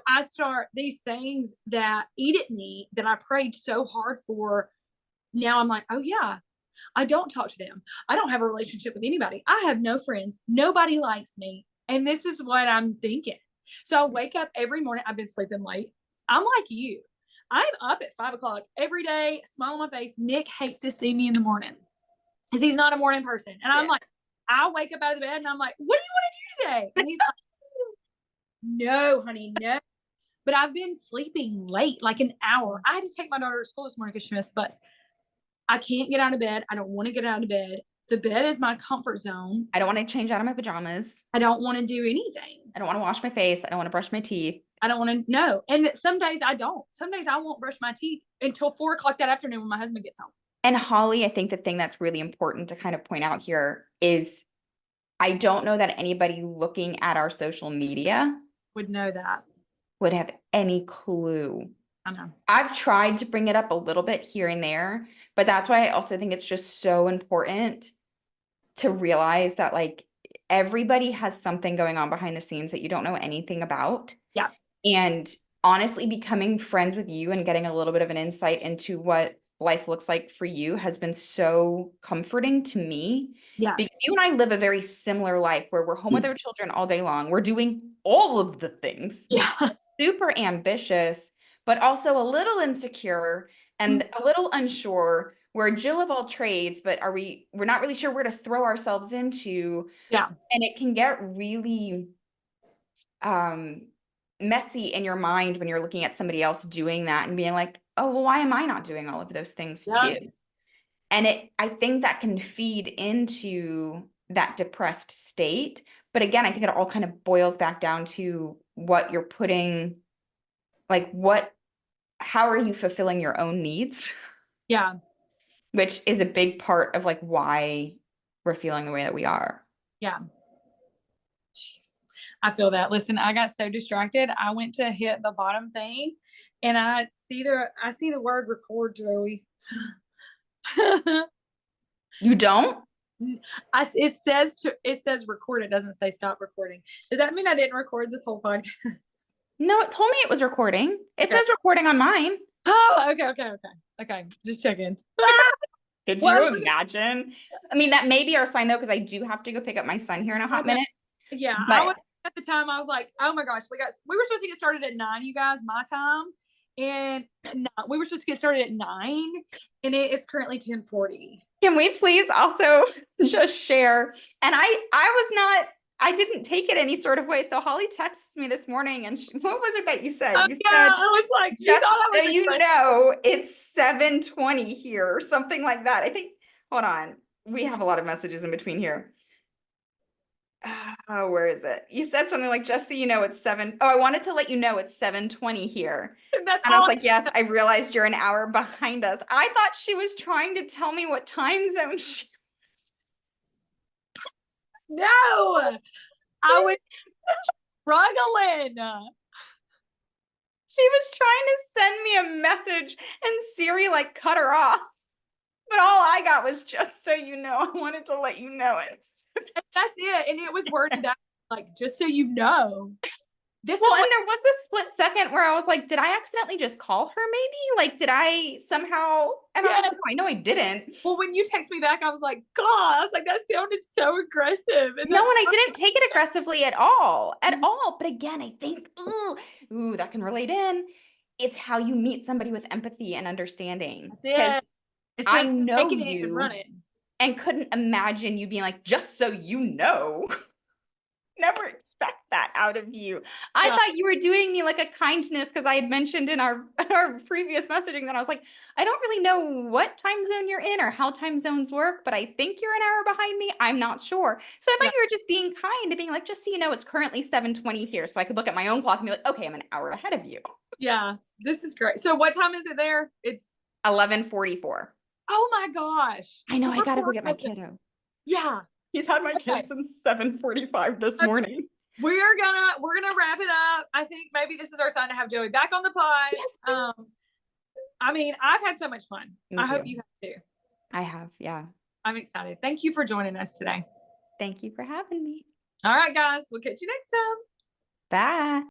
I start these things that eat at me that I prayed so hard for. Now I'm like, oh yeah, I don't talk to them. I don't have a relationship with anybody. I have no friends. Nobody likes me. And this is what I'm thinking. So I wake up every morning. I've been sleeping late. I'm like you. I'm up at 5 o'clock every day, smile on my face. Nick hates to see me in the morning because he's not a morning person. And I'm Yeah. like, I wake up out of the bed and I'm like, what do you want to do today? And he's like, no, honey, no. But I've been sleeping late, like an hour. I had to take my daughter to school this morning because she missed the bus. I can't get out of bed. I don't want to get out of bed. The bed is my comfort zone. I don't want to change out of my pajamas. I don't want to do anything. I don't want to wash my face. I don't want to brush my teeth. I don't want to know. And some days I don't. Some days I won't brush my teeth until 4 o'clock that afternoon when my husband gets home. And Holly, I think the thing that's really important to kind of point out here is I don't know that anybody looking at our social media Would know that. would have any clue. I know. I've tried to bring it up a little bit here and there, but that's why I also think it's just so important to realize that like everybody has something going on behind the scenes that you don't know anything about. Yeah. And honestly, becoming friends with you and getting a little bit of an insight into what life looks like for you has been so comforting to me. Yeah. Because you and I live a very similar life where we're home with our children all day long. We're doing all of the things, Yeah. super ambitious, but also a little insecure and a little unsure. We're a Jill of all trades, but we're not really sure where to throw ourselves into. Yeah. And it can get really messy in your mind when you're looking at somebody else doing that and being like, oh, well, why am I not doing all of those things too? Yep. And I think that can feed into that depressed state. But again, I think it all kind of boils back down to what you're putting, like how are you fulfilling your own needs? Yeah. Which is a big part of like why we're feeling the way that we are. Yeah. Jeez. I feel that. Listen, I got so distracted. I went to hit the bottom thing and I see the word record, Joey. You don't? It says record. It doesn't say stop recording. Does that mean I didn't record this whole podcast? No, it told me it was recording. It Okay. says recording on mine. Oh, okay. Just checking. Could Well, you imagine? I mean, that may be our sign though, because I do have to go pick up my son here in a hot minute. yeah, I But was at the time. I was like, oh my gosh, we were supposed to get started at 9, you guys, my time, and no, we were supposed to get started at 9, and it is currently 10:40. can we please also just share? And I didn't take it any sort of way. So Holly texts me this morning and what was it that you said? You Yeah, said, I was like, she just thought I so was you aggressive. know, it's 7:20 here or something like that. I think, hold on. We have a lot of messages in between here. Oh, where is it? You said something like, just so you know, it's 7. Oh, I wanted to let you know it's 7:20 here. That's And I was all. like, yes, I realized you're an hour behind us. I thought she was trying to tell me what time zone she No, I was struggling. She was trying to send me a message and Siri like cut her off. But all I got was, just so you know, I wanted to let you know it. That's it, and it was worded that like, just so you know. This Well, is and what. there was this split second where I was like, did I accidentally just call her maybe? Like, did I somehow? And I was Yeah. like, no, I know I didn't. Well, when you text me back, I was like, God, I was like, that sounded so aggressive. And No, that's and I didn't take it aggressively at all. At all. But again, I think, ooh, that can relate in. It's how you meet somebody with empathy and understanding. Because it. I Instead of know taking it and you running. and couldn't imagine you being like, just so you know. Never expect that out of you. I Yeah. thought you were doing me like a kindness because I had mentioned in our previous messaging that I was like, I don't really know what time zone you're in or how time zones work, but I think you're an hour behind me. I'm not sure. So I Yeah. thought you were just being kind and being like, just so you know, it's currently 7:20 here. So I could look at my own clock and be like, okay, I'm an hour ahead of you. Yeah. This is great. So what time is it there? It's 11:44. oh my gosh. I know, I We're gotta go poor get my cousin. kiddo. Yeah. He's had my Okay. kid since 7:45 this morning. We're gonna wrap it up. I think maybe this is our sign to have Joey back on the pod. Yes. I mean, I've had so much fun. Me I hope too. you have too. I have, yeah. I'm excited. Thank you for joining us today. Thank you for having me. All right, guys. We'll catch you next time. Bye.